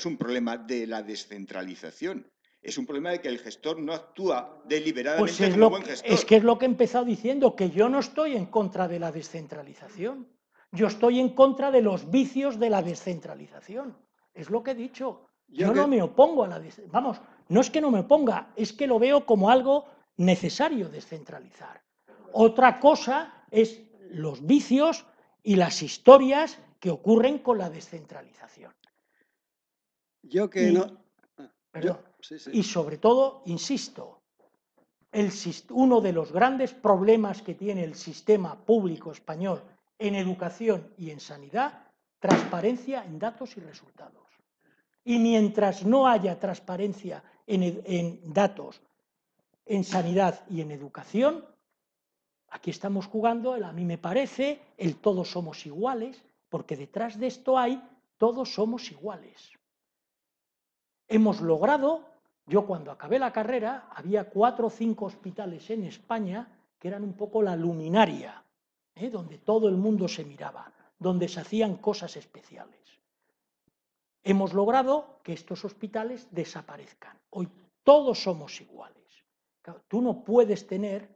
un problema de la descentralización. Es un problema de que el gestor no actúa deliberadamente Pues como buen gestor. es que es lo que he empezado diciendo, que yo no estoy en contra de la descentralización. Yo estoy en contra de los vicios de la descentralización. Es lo que he dicho. Yo no me opongo a la descentralización. Vamos, no es que no me oponga, es que lo veo como algo necesario descentralizar. Otra cosa es los vicios y las historias que ocurren con la descentralización. Yo que no... Perdón. Sí. Y sobre todo, insisto, uno de los grandes problemas que tiene el sistema público español en educación y en sanidad, transparencia en datos y resultados. Y mientras no haya transparencia en datos, en sanidad y en educación, aquí estamos jugando, a mí me parece, el todos somos iguales, porque detrás de esto hay todos somos iguales. Hemos logrado, yo cuando acabé la carrera, había 4 o 5 hospitales en España que eran un poco la luminaria, donde todo el mundo se miraba, donde se hacían cosas especiales. Hemos logrado que estos hospitales desaparezcan. Hoy todos somos iguales. Claro, tú no puedes tener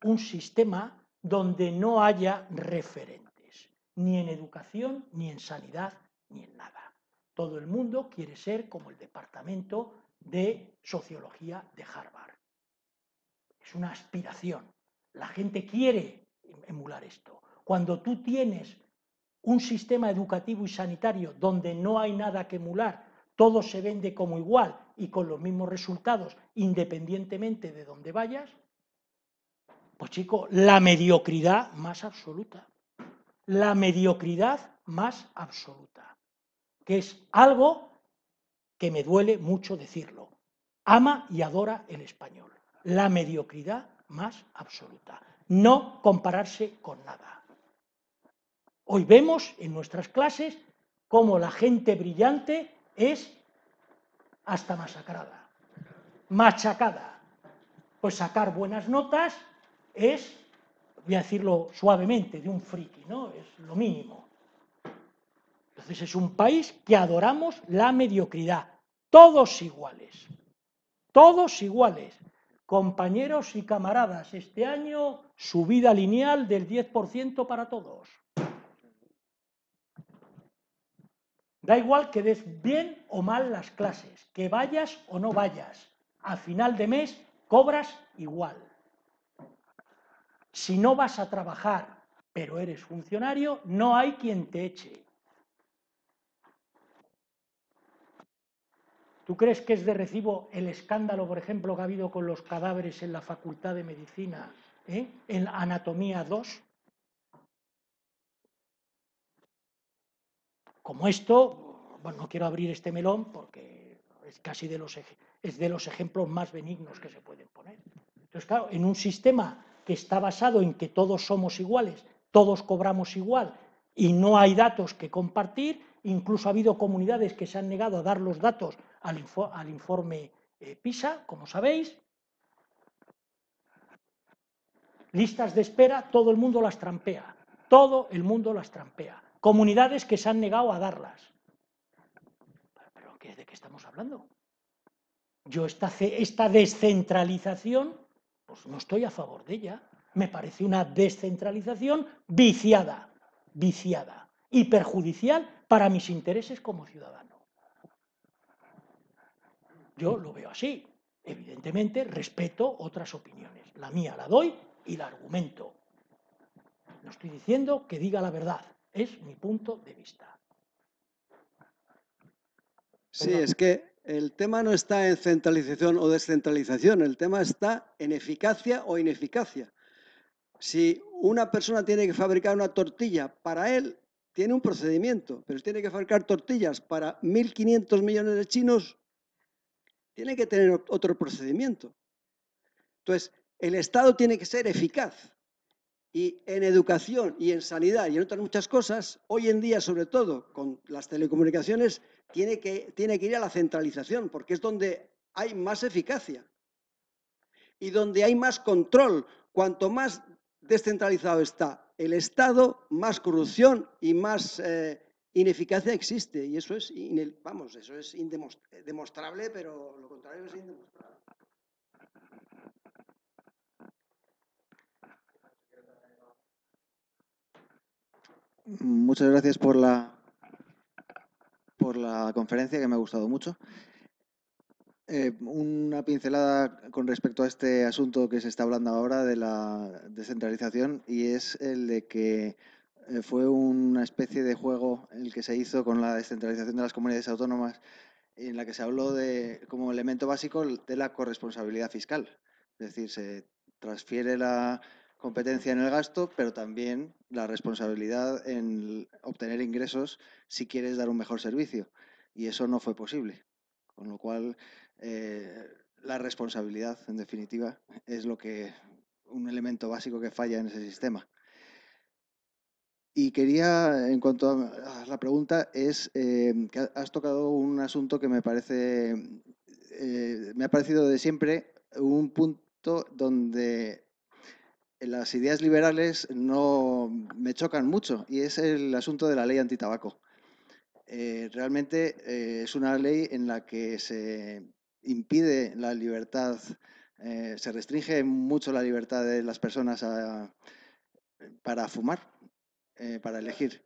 un sistema donde no haya referentes, ni en educación, ni en sanidad, ni en nada. Todo el mundo quiere ser como el departamento de sociología de Harvard. Es una aspiración. La gente quiere emular esto. Cuando tú tienes un sistema educativo y sanitario donde no hay nada que emular, todo se vende como igual y con los mismos resultados, independientemente de dónde vayas, pues chico, la mediocridad más absoluta. La mediocridad más absoluta. Que es algo que me duele mucho decirlo. Ama y adora el español. La mediocridad más absoluta. No compararse con nada. Hoy vemos en nuestras clases cómo la gente brillante es hasta masacrada, machacada. Pues sacar buenas notas es, voy a decirlo suavemente, de un friki, ¿no? Es lo mínimo. Entonces es un país que adoramos la mediocridad. Todos iguales. Todos iguales. Compañeros y camaradas, este año subida lineal del 10% para todos. Da igual que des bien o mal las clases, que vayas o no vayas. A final de mes cobras igual. Si no vas a trabajar, pero eres funcionario, no hay quien te eche. ¿Tú crees que es de recibo el escándalo, por ejemplo, que ha habido con los cadáveres en la Facultad de Medicina, en Anatomía 2? Como esto, bueno, no quiero abrir este melón porque es casi de los ejemplos más benignos que se pueden poner. Entonces, claro, en un sistema que está basado en que todos somos iguales, todos cobramos igual y no hay datos que compartir, incluso ha habido comunidades que se han negado a dar los datos al informe PISA, como sabéis. Listas de espera, todo el mundo las trampea. Todo el mundo las trampea. Comunidades que se han negado a darlas. ¿Pero de qué estamos hablando? Yo esta descentralización, pues no estoy a favor de ella. Me parece una descentralización viciada y perjudicial para mis intereses como ciudadano. Yo lo veo así. Evidentemente, respeto otras opiniones. La mía la doy y la argumento. No estoy diciendo que diga la verdad. Es mi punto de vista. Sí, es que el tema no está en centralización o descentralización, el tema está en eficacia o ineficacia. Si una persona tiene que fabricar una tortilla, para él tiene un procedimiento, pero si tiene que fabricar tortillas para 1.500 millones de chinos, tiene que tener otro procedimiento. Entonces, el Estado tiene que ser eficaz. Y en educación y en sanidad y en otras muchas cosas, hoy en día, sobre todo con las telecomunicaciones, tiene que ir a la centralización, porque es donde hay más eficacia. y donde hay más control. Cuanto más descentralizado está el Estado, más corrupción y más ineficacia existe. Y eso es, eso es demostrable, pero lo contrario es indemostrable. Muchas gracias por la conferencia, que me ha gustado mucho. Una pincelada con respecto a este asunto que se está hablando ahora de la descentralización, y es el de que fue una especie de juego el que se hizo con la descentralización de las comunidades autónomas, en la que se habló de, como elemento básico, de la corresponsabilidad fiscal. Es decir, se transfiere la competencia en el gasto, pero también la responsabilidad en obtener ingresos si quieres dar un mejor servicio. Y eso no fue posible. Con lo cual, la responsabilidad, en definitiva, es un elemento básico que falla en ese sistema. Y quería, en cuanto a la pregunta, es que has tocado un asunto que me ha parecido de siempre un punto donde las ideas liberales no me chocan mucho, y es el asunto de la ley antitabaco. Realmente es una ley en la que se impide la libertad, se restringe mucho la libertad de las personas para fumar, para elegir.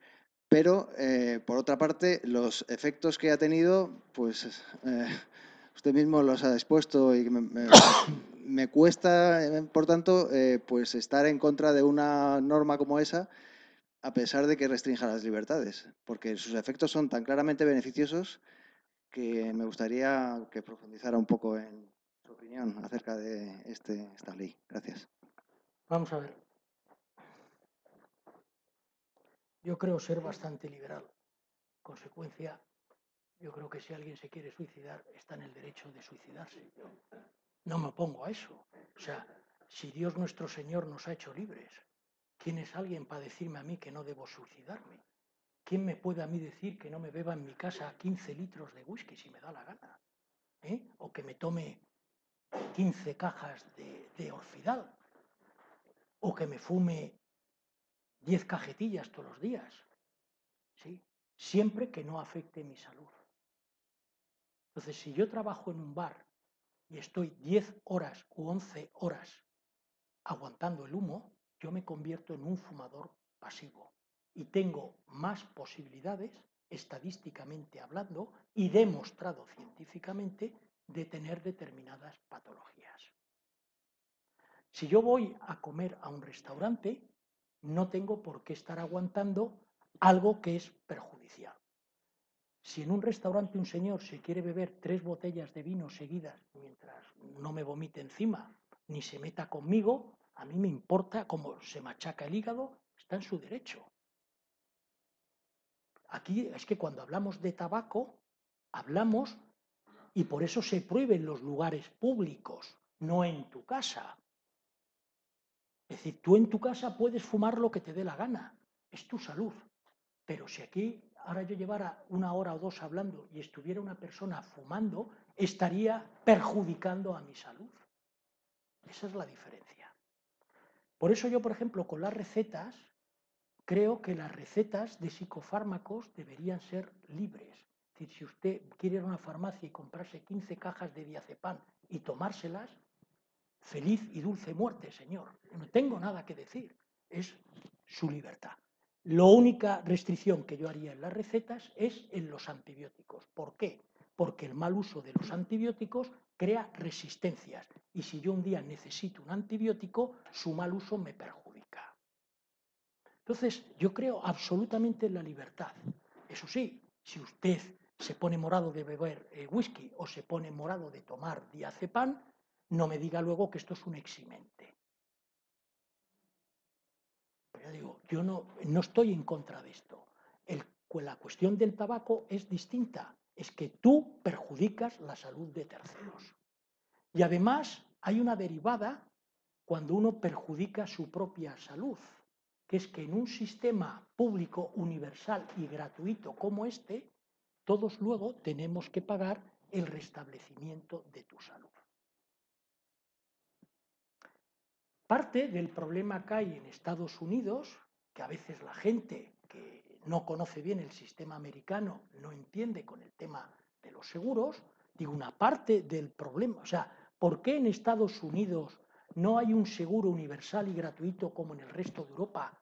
Pero, por otra parte, los efectos que ha tenido, pues usted mismo los ha expuesto, y me cuesta, por tanto, pues estar en contra de una norma como esa, a pesar de que restrinja las libertades, porque sus efectos son tan claramente beneficiosos que me gustaría que profundizara un poco en su opinión acerca de esta ley. Gracias. Vamos a ver. Yo creo ser bastante liberal. Consecuencia, yo creo que si alguien se quiere suicidar, está en el derecho de suicidarse. Yo no me opongo a eso. O sea, si Dios nuestro Señor nos ha hecho libres, ¿quién es alguien para decirme a mí que no debo suicidarme? ¿Quién me puede a mí decir que no me beba en mi casa 15 litros de whisky si me da la gana? O que me tome 15 cajas de Orfidal, o que me fume 10 cajetillas todos los días, ¿sí? Siempre que no afecte mi salud. Entonces, si yo trabajo en un bar y estoy 10 horas u 11 horas aguantando el humo, yo me convierto en un fumador pasivo y tengo más posibilidades, estadísticamente hablando y demostrado científicamente, de tener determinadas patologías. Si yo voy a comer a un restaurante, no tengo por qué estar aguantando algo que es perjudicial. Si en un restaurante un señor se quiere beber 3 botellas de vino seguidas mientras no me vomite encima ni se meta conmigo, a mí me importa cómo se machaca el hígado, está en su derecho. Aquí es que cuando hablamos de tabaco, hablamos, y por eso se prohíbe en los lugares públicos, no en tu casa. Es decir, tú en tu casa puedes fumar lo que te dé la gana, es tu salud. Pero si aquí ahora yo llevara 1 hora o 2 hablando y estuviera una persona fumando, estaría perjudicando a mi salud. Esa es la diferencia. Por eso yo, por ejemplo, con las recetas, creo que las recetas de psicofármacos deberían ser libres. Es decir, si usted quiere ir a una farmacia y comprarse 15 cajas de diazepam y tomárselas, feliz y dulce muerte, señor. No tengo nada que decir. Es su libertad. La única restricción que yo haría en las recetas es en los antibióticos. ¿Por qué? Porque el mal uso de los antibióticos crea resistencias. Y si yo un día necesito un antibiótico, su mal uso me perjudica. Entonces, yo creo absolutamente en la libertad. Eso sí, si usted se pone morado de beber whisky o se pone morado de tomar diazepam, no me diga luego que esto es un eximente. Pero ya digo, yo no estoy en contra de esto. La cuestión del tabaco es distinta. Es que tú perjudicas la salud de terceros. Y además hay una derivada cuando uno perjudica su propia salud, que es que en un sistema público universal y gratuito como este, todos luego tenemos que pagar el restablecimiento de tu salud. Parte del problema que hay en Estados Unidos, que a veces la gente que no conoce bien el sistema americano no entiende con el tema de los seguros, digo, una parte del problema, o sea, ¿por qué en Estados Unidos no hay un seguro universal y gratuito como en el resto de Europa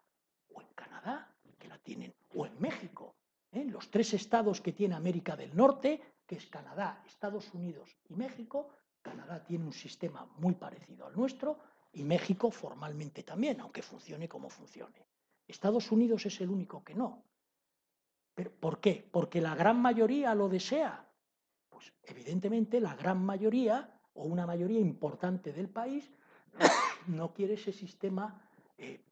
o en Canadá, que la tienen, o en México? Los 3 estados que tiene América del Norte, que es Canadá, Estados Unidos y México. Canadá tiene un sistema muy parecido al nuestro y México formalmente también, aunque funcione como funcione. Estados Unidos es el único que no. ¿Pero por qué? ¿Porque la gran mayoría lo desea? Pues evidentemente la gran mayoría, o una mayoría importante del país, no quiere ese sistema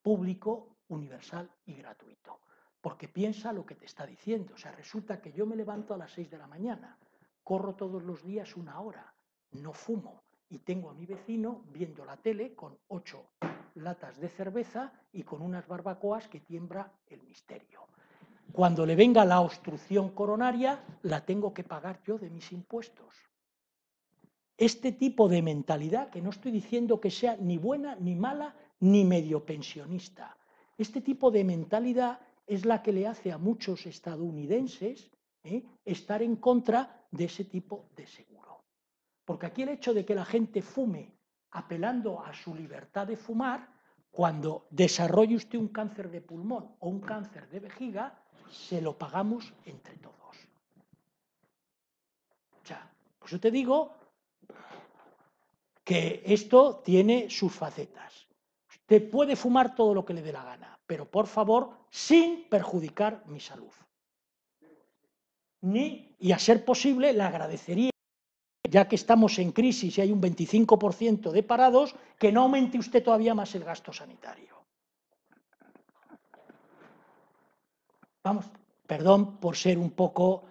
público, universal y gratuito. Porque piensa lo que te está diciendo. O sea, resulta que yo me levanto a las 6 de la mañana, corro todos los días 1 hora, no fumo y tengo a mi vecino viendo la tele con 8 latas de cerveza y con unas barbacoas que tiembla el misterio. Cuando le venga la obstrucción coronaria, la tengo que pagar yo de mis impuestos. Este tipo de mentalidad, que no estoy diciendo que sea ni buena, ni mala, ni medio pensionista, este tipo de mentalidad es la que le hace a muchos estadounidenses estar en contra de ese tipo de seguro. Porque aquí el hecho de que la gente fume apelando a su libertad de fumar, cuando desarrolle usted un cáncer de pulmón o un cáncer de vejiga, se lo pagamos entre todos. O sea, pues yo te digo que esto tiene sus facetas. Usted puede fumar todo lo que le dé la gana, pero por favor, sin perjudicar mi salud. Y a ser posible, le agradecería, ya que estamos en crisis y hay un 25% de parados, que no aumente usted todavía más el gasto sanitario. Vamos, perdón por ser un poco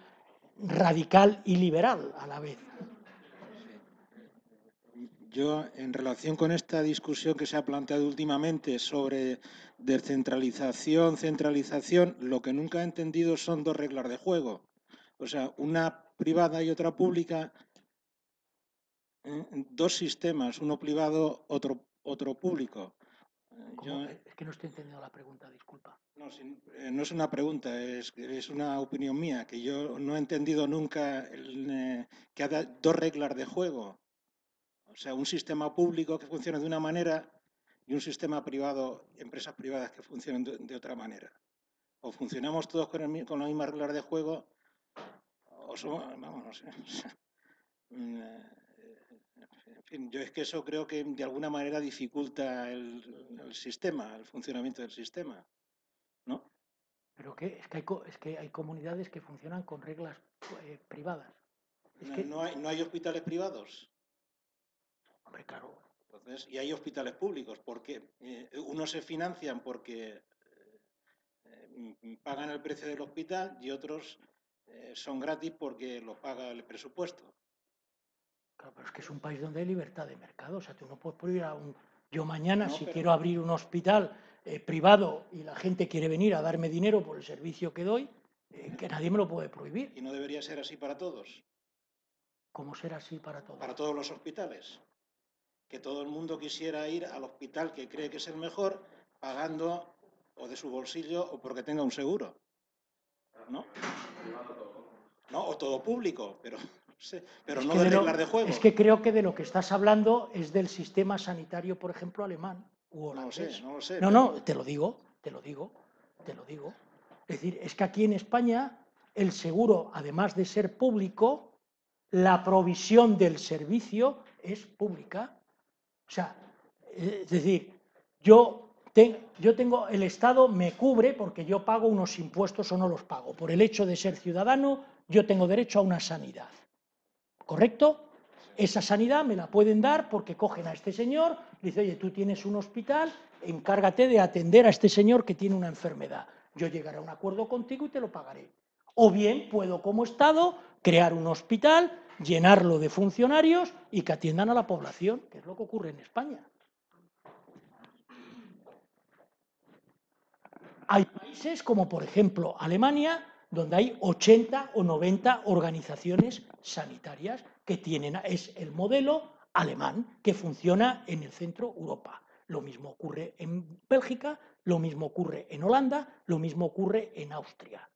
radical y liberal a la vez. Yo, en relación con esta discusión que se ha planteado últimamente sobre descentralización, centralización, lo que nunca he entendido son 2 reglas de juego. O sea, una privada y otra pública, 2 sistemas, uno privado, otro público. Es que no estoy entendiendo la pregunta, disculpa. No es una pregunta, es una opinión mía, que yo no he entendido nunca que haya 2 reglas de juego. O sea, un sistema público que funcione de una manera y un sistema privado, empresas privadas que funcionen de otra manera. O funcionamos todos con las mismas reglas de juego, o somos, vamos, no sé. En fin, yo es que eso creo que de alguna manera dificulta el sistema, el funcionamiento del sistema, ¿no? Pero es que hay comunidades que funcionan con reglas privadas. ¿No hay hospitales privados? Hombre, claro. Entonces, y hay hospitales públicos, porque unos se financian porque pagan el precio del hospital y otros son gratis porque lo paga el presupuesto. Claro, pero es que es un país donde hay libertad de mercado. O sea, tú no puedes prohibir a un... Yo mañana, si quiero abrir un hospital privado y la gente quiere venir a darme dinero por el servicio que doy, que nadie me lo puede prohibir. ¿Y no debería ser así para todos? ¿Cómo ser así para todos? Para todos los hospitales. Que todo el mundo quisiera ir al hospital que cree que es el mejor, pagando o de su bolsillo o porque tenga un seguro. ¿No? No, o todo público, pero no de reglas de juego. Es que creo que de lo que estás hablando es del sistema sanitario, por ejemplo, alemán u holandés. No lo sé. No, te lo digo. Es decir, es que aquí en España el seguro, además de ser público, la provisión del servicio es pública. O sea, es decir, yo tengo, el Estado me cubre porque yo pago unos impuestos o no los pago. Por el hecho de ser ciudadano, yo tengo derecho a una sanidad. ¿Correcto? Esa sanidad me la pueden dar porque cogen a este señor, le dicen, oye, tú tienes un hospital, encárgate de atender a este señor que tiene una enfermedad. Yo llegaré a un acuerdo contigo y te lo pagaré. O bien puedo, como Estado, crear un hospital, llenarlo de funcionarios y que atiendan a la población, que es lo que ocurre en España. Hay países como, por ejemplo, Alemania, donde hay 80 o 90 organizaciones sanitarias que tienen, es el modelo alemán que funciona en el centro Europa. Lo mismo ocurre en Bélgica, lo mismo ocurre en Holanda, lo mismo ocurre en Austria.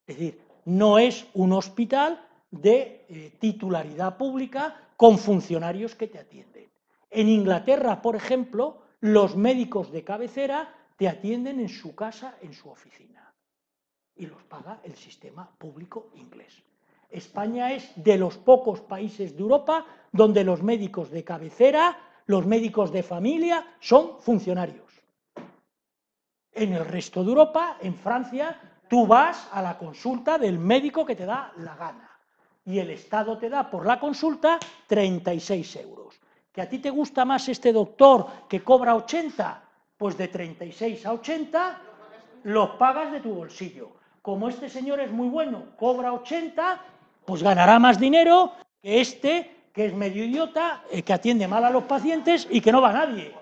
Es decir, no es un hospital de titularidad pública con funcionarios que te atienden. En Inglaterra, por ejemplo, los médicos de cabecera te atienden en su casa, en su oficina, y los paga el sistema público inglés. España es de los pocos países de Europa donde los médicos de cabecera, los médicos de familia, son funcionarios. En el resto de Europa, en Francia, tú vas a la consulta del médico que te da la gana y el Estado te da por la consulta 36 euros. ¿Que a ti te gusta más este doctor que cobra 80? Pues de 36 a 80 los pagas de tu bolsillo. Como este señor es muy bueno, cobra 80, pues ganará más dinero que este, que es medio idiota, que atiende mal a los pacientes y que no va a nadie.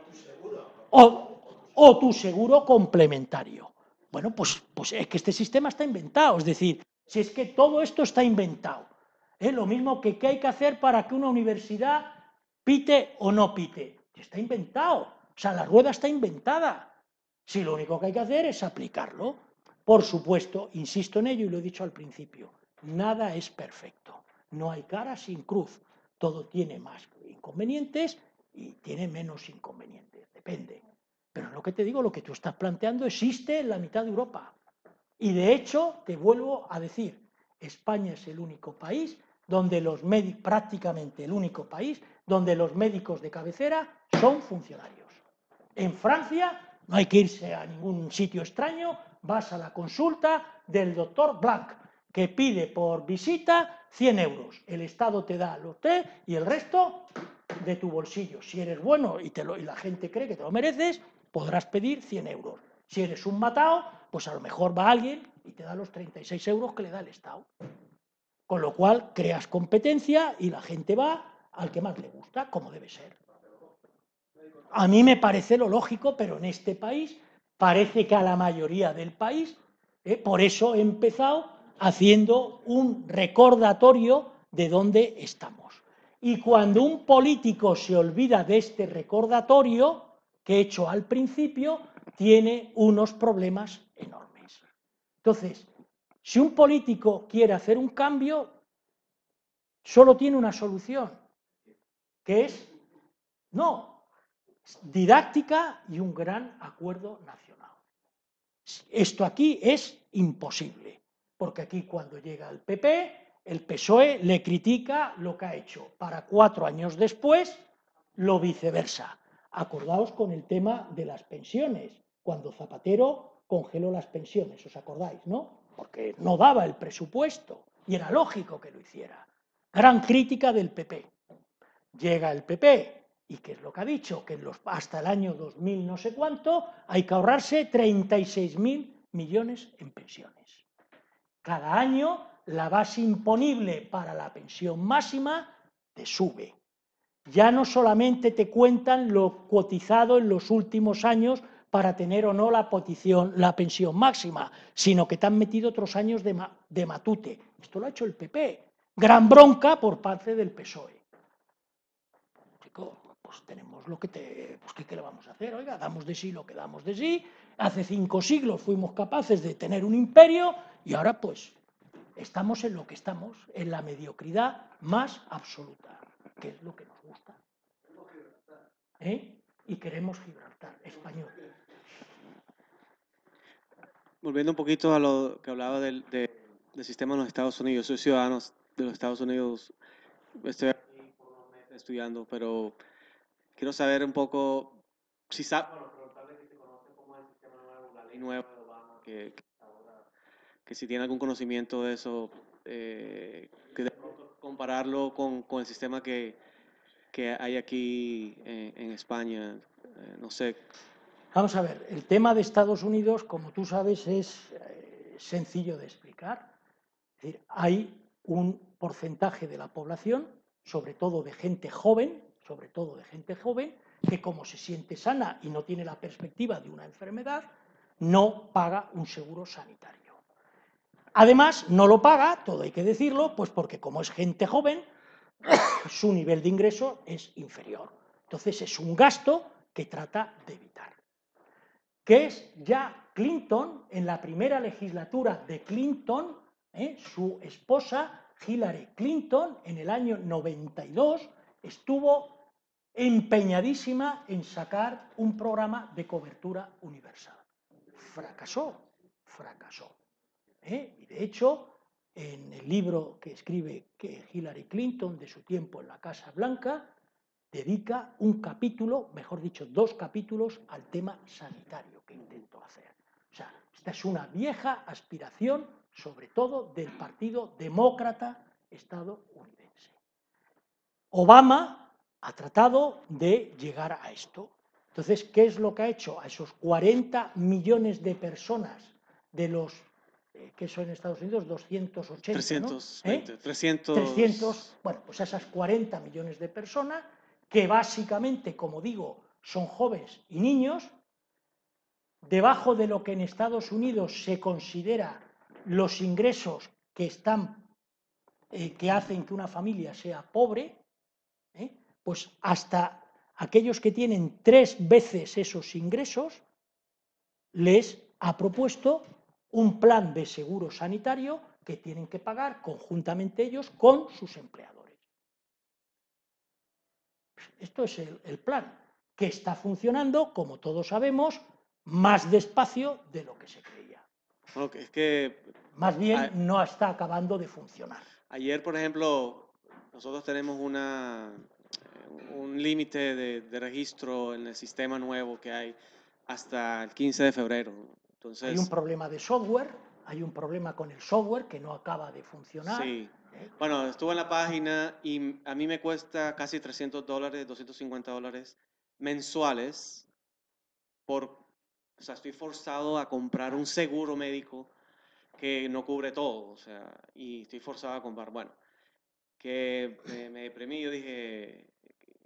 O tu seguro complementario. Bueno, pues es que este sistema está inventado. Es decir, si es que todo esto está inventado. Lo mismo que qué hay que hacer para que una universidad pite o no pite. Está inventado. O sea, la rueda está inventada. Si lo único que hay que hacer es aplicarlo. Por supuesto, insisto en ello y lo he dicho al principio, nada es perfecto. No hay cara sin cruz. Todo tiene más inconvenientes y tiene menos inconvenientes. Depende. Pero lo que te digo, lo que tú estás planteando existe en la mitad de Europa. Y de hecho, te vuelvo a decir, España es el único país donde los médicos, prácticamente el único país, donde los médicos de cabecera son funcionarios. En Francia no hay que irse a ningún sitio extraño, vas a la consulta del doctor Blanc, que pide por visita 100 euros. El Estado te da los té y el resto de tu bolsillo. Si eres bueno y la gente cree que te lo mereces, podrás pedir 100 euros. Si eres un matao, pues a lo mejor va alguien y te da los 36 euros que le da el Estado. Con lo cual creas competencia y la gente va al que más le gusta, como debe ser. A mí me parece lo lógico, pero en este país parece que a la mayoría del país, por eso he empezado haciendo un recordatorio de dónde estamos. Y cuando un político se olvida de este recordatorio que he hecho al principio, tiene unos problemas enormes. Entonces, si un político quiere hacer un cambio, solo tiene una solución, que es didáctica y un gran acuerdo nacional. Esto aquí es imposible, porque aquí cuando llega el PP, el PSOE le critica lo que ha hecho, para 4 años después lo viceversa. Acordaos con el tema de las pensiones, cuando Zapatero congeló las pensiones, ¿os acordáis, no? Porque no daba el presupuesto y era lógico que lo hiciera. Gran crítica del PP. Llega el PP. ¿Y qué es lo que ha dicho? Que hasta el año 2000 no sé cuánto hay que ahorrarse 36.000 millones en pensiones. Cada año la base imponible para la pensión máxima te sube. Ya no solamente te cuentan lo cotizado en los últimos años para tener o no la pensión máxima, sino que te han metido otros años de matute. Esto lo ha hecho el PP. Gran bronca por parte del PSOE. Pues tenemos lo que ¿qué le vamos a hacer? Oiga, damos de sí lo que damos de sí. Hace 5 siglos fuimos capaces de tener un imperio y ahora pues estamos en lo que estamos, en la mediocridad más absoluta, que es lo que nos gusta. Y queremos Gibraltar, español. Volviendo un poquito a lo que hablaba del sistema en los Estados Unidos, soy ciudadano de los Estados Unidos, estoy aquí por unos meses estudiando, pero quiero saber un poco, si sabe, tal vez se conoce cómo es el sistema nuevo, la ley nueva de Obama, que si tiene algún conocimiento de eso, que de pronto compararlo con el sistema que hay aquí en España, no sé. Vamos a ver, el tema de Estados Unidos, como tú sabes, es sencillo de explicar. Es decir, hay un porcentaje de la población, sobre todo de gente joven, que como se siente sana y no tiene la perspectiva de una enfermedad, no paga un seguro sanitario. Además, no lo paga, todo hay que decirlo, pues porque como es gente joven, su nivel de ingreso es inferior. Entonces es un gasto que trata de evitar. Que es ya Clinton, en la primera legislatura de Clinton, su esposa Hillary Clinton, en el año 92, estuvo empeñadísima en sacar un programa de cobertura universal. Fracasó. Y de hecho, en el libro que escribe Hillary Clinton de su tiempo en la Casa Blanca, dedica un capítulo, mejor dicho, 2 capítulos al tema sanitario que intentó hacer. O sea, esta es una vieja aspiración, sobre todo del Partido Demócrata estadounidense. Obama ha tratado de llegar a esto. Entonces, ¿qué es lo que ha hecho? A esos 40 millones de personas de los que son en Estados Unidos 280, 320, ¿no? 300. Bueno, pues a esas 40 millones de personas que básicamente, como digo, son jóvenes y niños, debajo de lo que en Estados Unidos se considera los ingresos que hacen que una familia sea pobre, pues hasta aquellos que tienen 3 veces esos ingresos, les ha propuesto un plan de seguro sanitario que tienen que pagar conjuntamente ellos con sus empleadores. Esto es el plan, que está funcionando, como todos sabemos, más despacio de lo que se creía. Bueno, es que más bien no está acabando de funcionar. Ayer, por ejemplo, nosotros tenemos un límite de registro en el sistema nuevo que hay hasta el 15 de febrero. Entonces, hay un problema de software, hay un problema con el software que no acaba de funcionar. Sí. Bueno, estuve en la página y a mí me cuesta casi $300, $250 mensuales o sea, estoy forzado a comprar un seguro médico que no cubre todo, o sea, y estoy forzado a comprar. Bueno, que me deprimí, yo dije,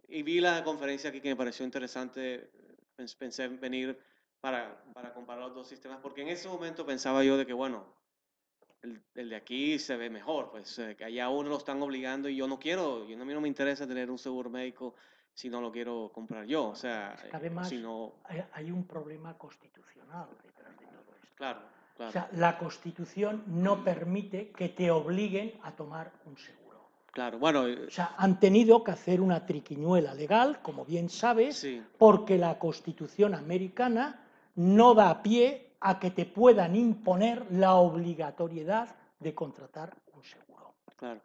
y vi la conferencia aquí que me pareció interesante, pensé en venir para comparar los 2 sistemas, porque en ese momento pensaba yo de que, bueno, el de aquí se ve mejor, pues que allá uno lo están obligando y yo no quiero, a mí no me interesa tener un seguro médico si no lo quiero comprar yo, o sea, es que además si no... hay un problema constitucional detrás de todo esto. Claro. O sea, la Constitución no permite que te obliguen a tomar un seguro. Claro, bueno... O sea, han tenido que hacer una triquiñuela legal, como bien sabes, sí. Porque la Constitución americana no da pie a que te puedan imponer la obligatoriedad de contratar un seguro. Claro.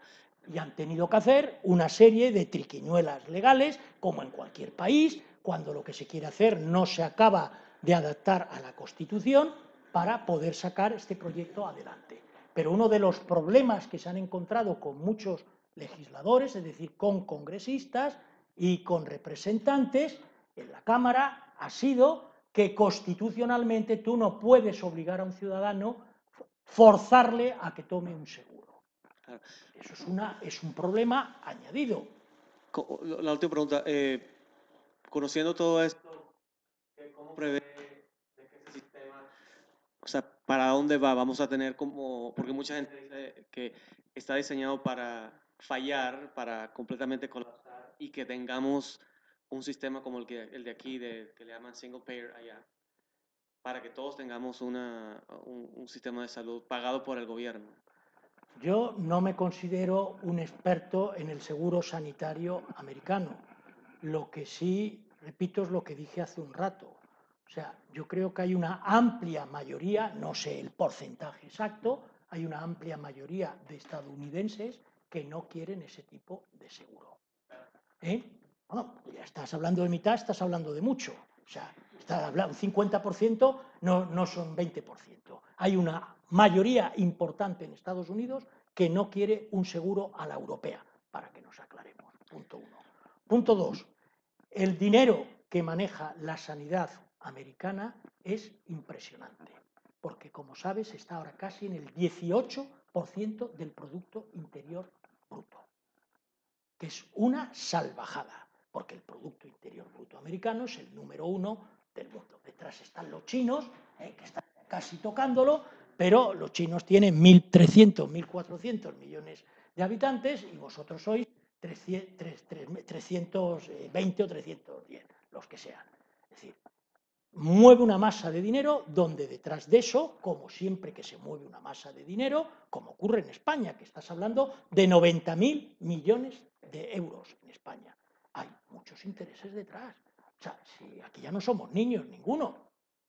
Y han tenido que hacer una serie de triquiñuelas legales, como en cualquier país, cuando lo que se quiere hacer no se acaba de adaptar a la Constitución para poder sacar este proyecto adelante. Pero uno de los problemas que se han encontrado con muchos legisladores, es decir, con congresistas y con representantes en la Cámara, ha sido que constitucionalmente tú no puedes obligar a un ciudadano, forzarle a que tome un seguro. Claro. Eso es un problema añadido. La última pregunta, conociendo todo esto, ¿cómo prevé que este sistema, o sea, para dónde va? Vamos a tener porque mucha gente dice que está diseñado para fallar, para completamente colapsar y que tengamos un sistema como el de aquí, que le llaman single payer allá, para que todos tengamos un sistema de salud pagado por el gobierno. Yo no me considero un experto en el seguro sanitario americano. Lo que sí, repito, es lo que dije hace un rato. O sea, yo creo que hay una amplia mayoría, no sé el porcentaje exacto, hay una amplia mayoría de estadounidenses que no quieren ese tipo de seguro. Bueno, ya estás hablando de mitad, estás hablando de mucho. O sea, un 50% no son 20%. Hay una mayoría importante en Estados Unidos que no quiere un seguro a la europea, para que nos aclaremos. Punto 1. Punto 2. El dinero que maneja la sanidad americana es impresionante, porque como sabes está ahora casi en el 18% del Producto Interior Bruto, que es una salvajada, porque el Producto Interior Bruto americano es el número 1 del mundo. Detrás están los chinos, que están casi tocándolo, pero los chinos tienen 1.300, 1.400 millones de habitantes y vosotros sois 320 o 310, los que sean. Es decir, mueve una masa de dinero donde detrás de eso, como siempre que se mueve una masa de dinero, como ocurre en España, que estás hablando de 90.000 millones de euros en España. Hay muchos intereses detrás. O sea, si aquí ya no somos niños, ninguno.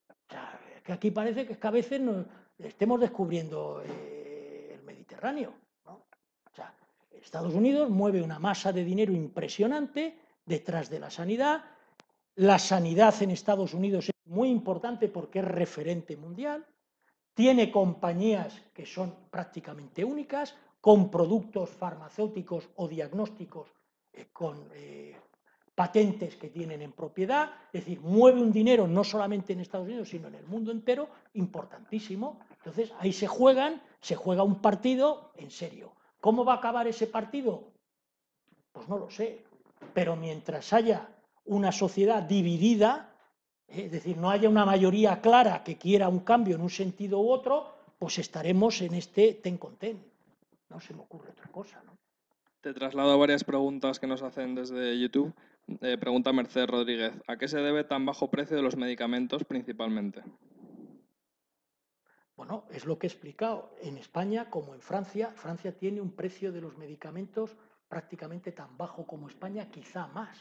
O sea, que aquí parece que a veces nos estemos descubriendo el Mediterráneo, ¿no? O sea, Estados Unidos mueve una masa de dinero impresionante detrás de la sanidad. La sanidad en Estados Unidos es muy importante porque es referente mundial. Tiene compañías que son prácticamente únicas, con productos farmacéuticos o diagnósticos con patentes que tienen en propiedad, es decir, mueve un dinero no solamente en Estados Unidos, sino en el mundo entero, importantísimo. Entonces, ahí se juega un partido en serio. ¿Cómo va a acabar ese partido? Pues no lo sé, pero mientras haya una sociedad dividida, es decir, no haya una mayoría clara que quiera un cambio en un sentido u otro, pues estaremos en este ten con ten. No se me ocurre otra cosa, ¿no? Te traslado varias preguntas que nos hacen desde YouTube. Pregunta Mercedes Rodríguez, ¿a qué se debe tan bajo precio de los medicamentos principalmente? Bueno, es lo que he explicado. En España, como en Francia, Francia tiene un precio de los medicamentos prácticamente tan bajo como España, quizá más.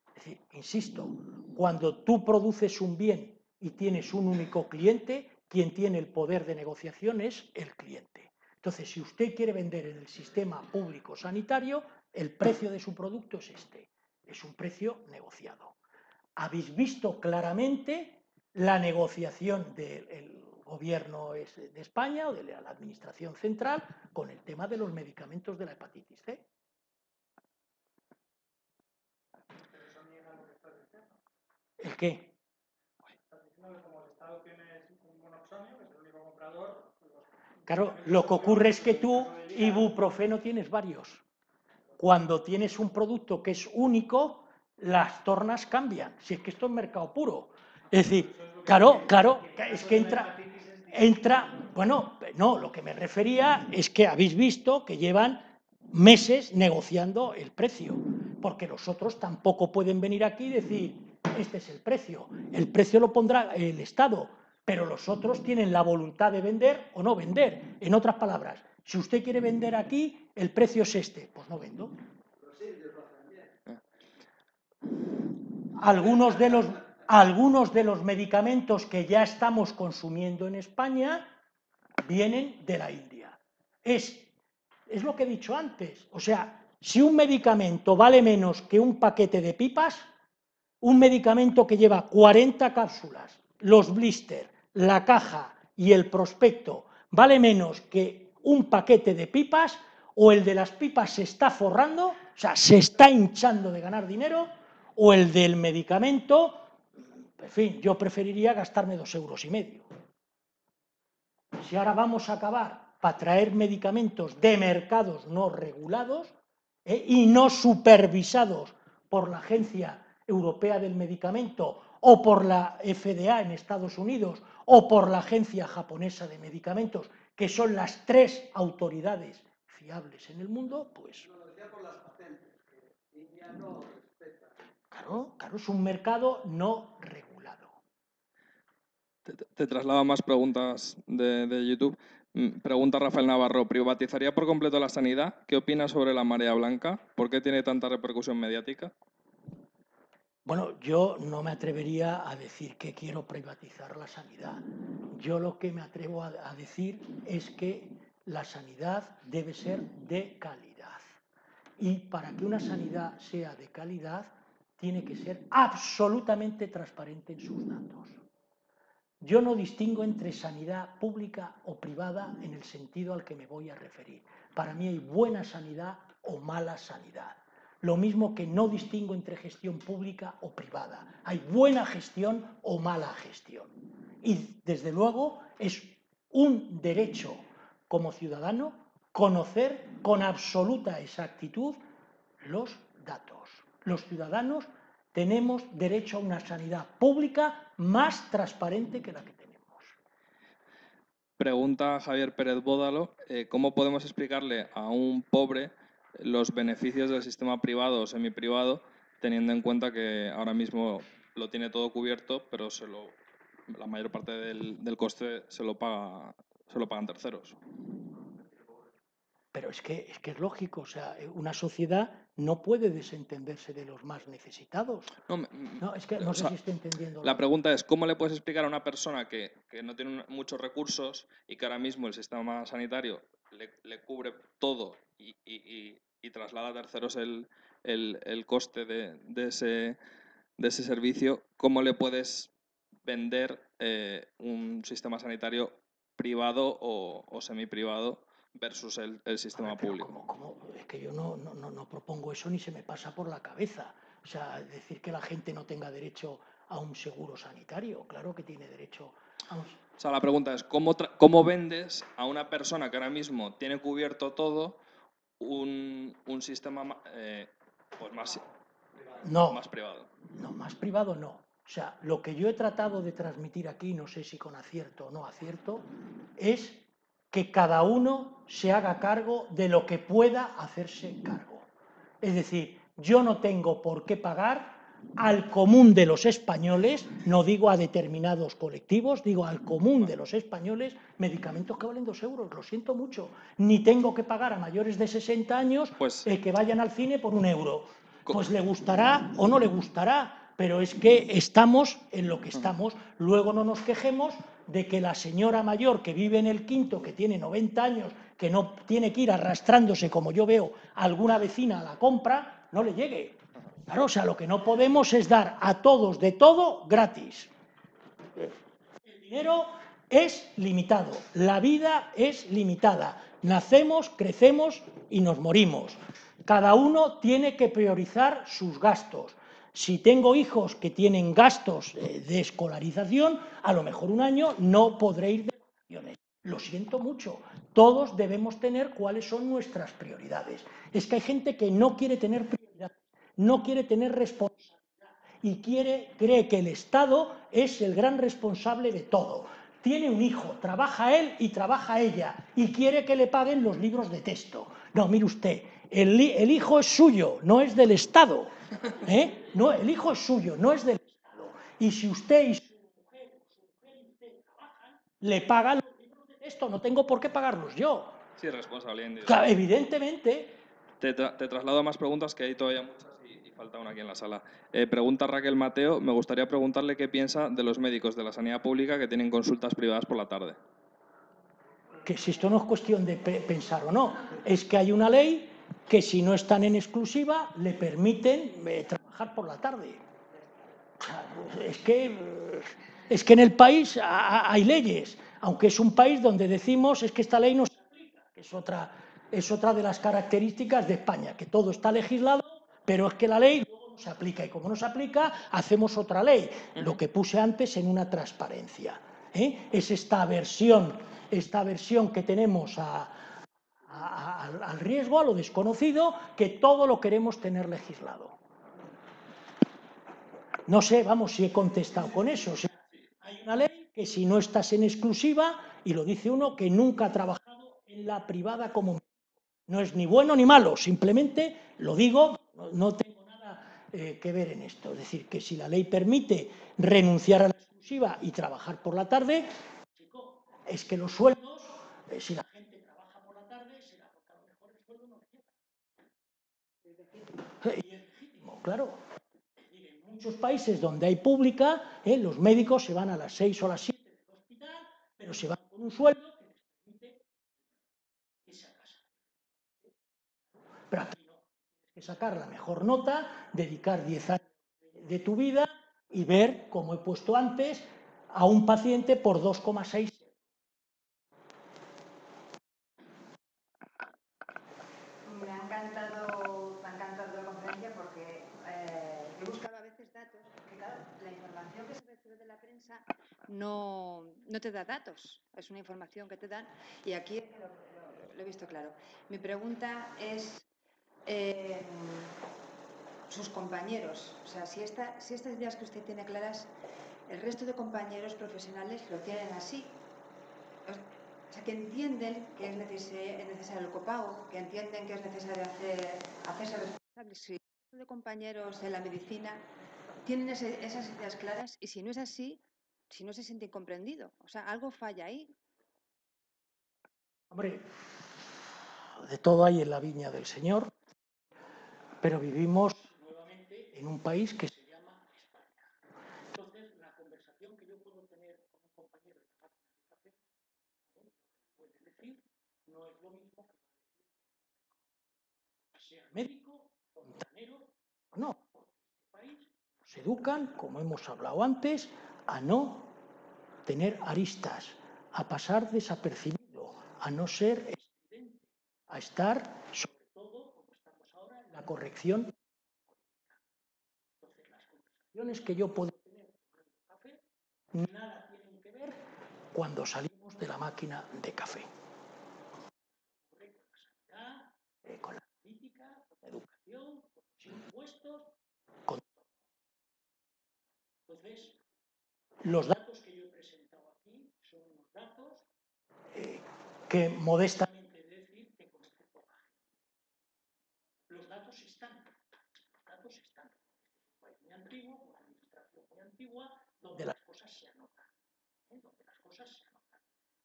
Es decir, insisto, cuando tú produces un bien y tienes un único cliente, quien tiene el poder de negociación es el cliente. Entonces, si usted quiere vender en el sistema público sanitario, el precio de su producto es este. Es un precio negociado. Habéis visto claramente la negociación del gobierno de España o de la administración central con el tema de los medicamentos de la hepatitis C. ¿El qué? Claro, lo que ocurre es que tú, ibuprofeno, tienes varios. Cuando tienes un producto que es único, las tornas cambian. Si es que esto es mercado puro. Es decir, claro, es que bueno, no, lo que me refería es que habéis visto que llevan meses negociando el precio, porque los otros tampoco pueden venir aquí y decir, este es el precio lo pondrá el Estado, pero los otros tienen la voluntad de vender o no vender. En otras palabras, si usted quiere vender aquí, el precio es este, pues no vendo. Algunos de los medicamentos que ya estamos consumiendo en España vienen de la India. Es lo que he dicho antes. O sea, si un medicamento vale menos que un paquete de pipas, un medicamento que lleva 40 cápsulas, los blister, la caja y el prospecto, vale menos que un paquete de pipas, o el de las pipas se está forrando, o sea, se está hinchando de ganar dinero, o el del medicamento, en fin, yo preferiría gastarme 2,5 euros. Si ahora vamos a acabar para traer medicamentos de mercados no regulados y no supervisados por la Agencia Europea del Medicamento o por la FDA en Estados Unidos o por la Agencia Japonesa de Medicamentos, que son las 3 autoridades fiables en el mundo, pues... Claro, es un mercado no regulado. Te traslado más preguntas de YouTube. Pregunta Rafael Navarro, ¿privatizaría por completo la sanidad? ¿Qué opinas sobre la marea blanca? ¿Por qué tiene tanta repercusión mediática? Bueno, yo no me atrevería a decir que quiero privatizar la sanidad. Yo lo que me atrevo a decir es que la sanidad debe ser de calidad. Y para que una sanidad sea de calidad, tiene que ser absolutamente transparente en sus datos. Yo no distingo entre sanidad pública o privada en el sentido al que me voy a referir. Para mí hay buena sanidad o mala sanidad. Lo mismo que no distingo entre gestión pública o privada. Hay buena gestión o mala gestión. Y desde luego es un derecho como ciudadano conocer con absoluta exactitud los datos. Los ciudadanos tenemos derecho a una sanidad pública más transparente que la que tenemos. Pregunta Javier Pérez Bódalo, ¿cómo podemos explicarle a un pobre los beneficios del sistema privado o semiprivado, teniendo en cuenta que ahora mismo lo tiene todo cubierto, pero la mayor parte del coste se lo pagan terceros. Pero es que es lógico, o sea, una sociedad no puede desentenderse de los más necesitados. No, es que no sé si estoy entendiendo. La pregunta es, ¿cómo le puedes explicar a una persona que no tiene muchos recursos y que ahora mismo el sistema sanitario le cubre todo y traslada a terceros el coste de ese servicio, ¿cómo le puedes vender un sistema sanitario privado o semiprivado versus el sistema público? ¿Cómo? Es que yo no propongo eso ni se me pasa por la cabeza. O sea, decir que la gente no tenga derecho a un seguro sanitario, claro que tiene derecho a un... O sea, la pregunta es, ¿cómo vendes a una persona que ahora mismo tiene cubierto todo un sistema pues más privado? No, más privado no. O sea, lo que yo he tratado de transmitir aquí, no sé si con acierto o no acierto, es que cada uno se haga cargo de lo que pueda hacerse cargo. Es decir, yo no tengo por qué pagar al común de los españoles, no digo a determinados colectivos, digo al común de los españoles, medicamentos que valen 2 euros, lo siento mucho. Ni tengo que pagar a mayores de 60 años que vayan al cine por 1 euro. Pues le gustará o no le gustará, pero es que estamos en lo que estamos. Luego no nos quejemos de que la señora mayor que vive en el Quinto, que tiene 90 años, que no tiene que ir arrastrándose, como yo veo a alguna vecina a la compra, no le llegue. Claro, o sea, lo que no podemos es dar a todos de todo gratis. El dinero es limitado, la vida es limitada. Nacemos, crecemos y nos morimos. Cada uno tiene que priorizar sus gastos. Si tengo hijos que tienen gastos de escolarización, a lo mejor un año no podré ir de vacaciones. Lo siento mucho. Todos debemos tener cuáles son nuestras prioridades. Es que hay gente que no quiere tener prioridades, no quiere tener responsabilidad y cree que el Estado es el gran responsable de todo. Tiene un hijo, trabaja él y trabaja ella y quiere que le paguen los libros de texto. No, mire usted, el hijo es suyo, no es del Estado. No, el hijo es suyo, no es del Estado. Y si usted y su mujer y usted trabajan, le pagan los libros de texto, no tengo por qué pagarlos yo. Sí, responsabilidad individual. Claro, evidentemente. Te traslado más preguntas, que hay todavía muchas y falta una aquí en la sala. Pregunta Raquel Mateo, me gustaría preguntarle qué piensa de los médicos de la sanidad pública que tienen consultas privadas por la tarde. Que si esto no es cuestión de pensar o no, es que hay una ley que si no están en exclusiva le permiten trabajar por la tarde. O sea, es que en el país hay leyes, aunque es un país donde decimos es que esta ley no se aplica, que es otra de las características de España, que todo está legislado, pero es que la ley luego no se aplica y como no se aplica hacemos otra ley, lo que puse antes en una transparencia. Es esta aversión que tenemos al riesgo, a lo desconocido, que todo lo queremos tener legislado. No sé, vamos, si he contestado con eso. O sea, hay una ley que si no estás en exclusiva, y lo dice uno que nunca ha trabajado en la privada como médico. No es ni bueno ni malo, simplemente lo digo, no tengo nada que ver en esto. Es decir, que si la ley permite renunciar a la exclusiva y trabajar por la tarde, chico, es que los sueldos, si la gente trabaja por la tarde, será porque a lo mejor el sueldo no le llega. Y es legítimo, claro. En muchos países donde hay pública, los médicos se van a las 6 o a las 7 del hospital, pero se van con un sueldo que les permite irse a casa. Pero aquí no. Tienes que sacar la mejor nota, dedicar 10 años de tu vida y ver, como he puesto antes, a un paciente por 2,6. Me ha encantado la conferencia porque he buscado a veces datos, porque claro, la información que se recibe de la prensa no te da datos, es una información que te dan y aquí lo he visto claro. Mi pregunta es sus compañeros, o sea, si estas ideas que usted tiene claras, el resto de compañeros profesionales lo tienen así. O sea, que entienden que es necesario el copago, que entienden que es necesario hacerse responsables. Si el resto de compañeros de la medicina tienen esas ideas claras y si no es así, si no se siente comprendido, o sea, algo falla ahí. Hombre, de todo hay en la viña del Señor, pero vivimos nuevamente en un país que se llama España. Entonces, la conversación que yo puedo tener con un compañero de la máquina de café, puede decir, no es lo mismo que sea médico, fontanero, no. En este país nos educan, como hemos hablado antes, a no tener aristas, a pasar desapercibido, a no ser estridente, a estar, sobre todo, como estamos ahora, en la corrección política. Entonces, las conversaciones que yo puedo tener tomando café nada tienen que ver cuando salimos de la máquina de café. Con la sanidad, con la política, con la educación, con los impuestos, con todo. Entonces, los datos que yo he presentado aquí son unos datos que modestamente he de decir que conoce poca gente. Los datos están. Es un país muy antiguo, una administración muy antigua, donde las cosas se anotan.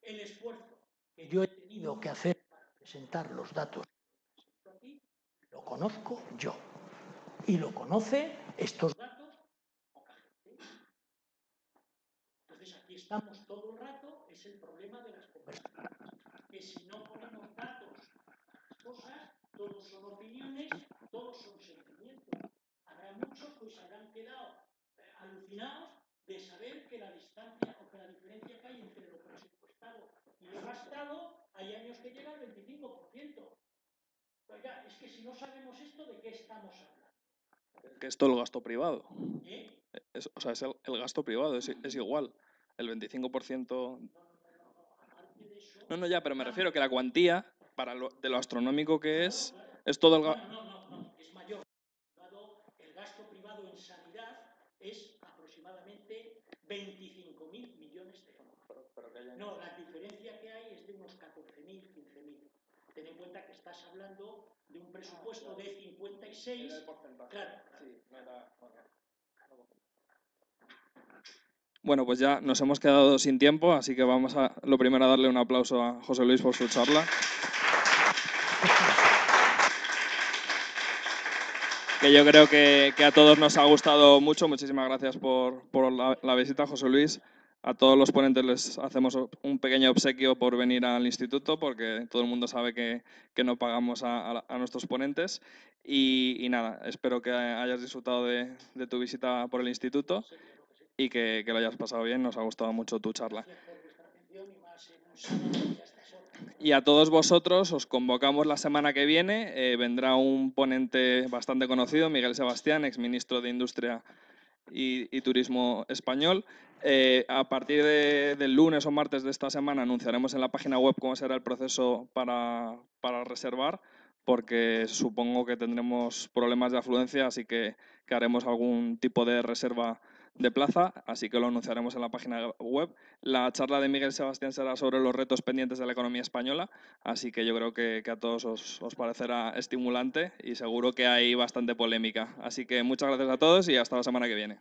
El esfuerzo que yo he tenido que hacer para presentar los datos que presento aquí, lo conozco yo. Y lo conoce estos datos poca gente. Entonces aquí estamos todo el rato, es el problema de las conversaciones. Que si no ponemos datos a las cosas, todos son opiniones, todos son sentimientos. Habrá muchos que se habrán quedado alucinados de saber que la distancia o que la diferencia que hay entre lo presupuestado y lo gastado, hay años que llega al 25%. Oiga, es que si no sabemos esto, ¿de qué estamos hablando? Que esto es el gasto privado. ¿Eh? Es el gasto privado, es igual. El 25%. No, ya, pero me refiero que la cuantía, de lo astronómico que es todo el gasto. No, es mayor. El gasto privado en sanidad es aproximadamente 25.000 millones de euros. No, la diferencia que hay es de unos 14.000, 15.000. Ten en cuenta que estás hablando de un presupuesto de 56. Claro. Sí, no era... Bueno, pues ya nos hemos quedado sin tiempo, así que vamos a lo primero a darle un aplauso a José Luis por su charla. Que yo creo que a todos nos ha gustado mucho. Muchísimas gracias por la visita, José Luis. A todos los ponentes les hacemos un pequeño obsequio por venir al instituto, porque todo el mundo sabe que no pagamos a nuestros ponentes. Y nada, espero que hayas disfrutado de tu visita por el instituto y que lo hayas pasado bien. Nos ha gustado mucho tu charla. Y a todos vosotros os convocamos la semana que viene. Vendrá un ponente bastante conocido, Miguel Sebastián, exministro de Industria y Turismo español. A partir del lunes o martes de esta semana anunciaremos en la página web cómo será el proceso para reservar, porque supongo que tendremos problemas de afluencia, así que haremos algún tipo de reserva de plaza, así que lo anunciaremos en la página web. La charla de Miguel Sebastián será sobre los retos pendientes de la economía española, así que yo creo que a todos os parecerá estimulante y seguro que hay bastante polémica. Así que muchas gracias a todos y hasta la semana que viene.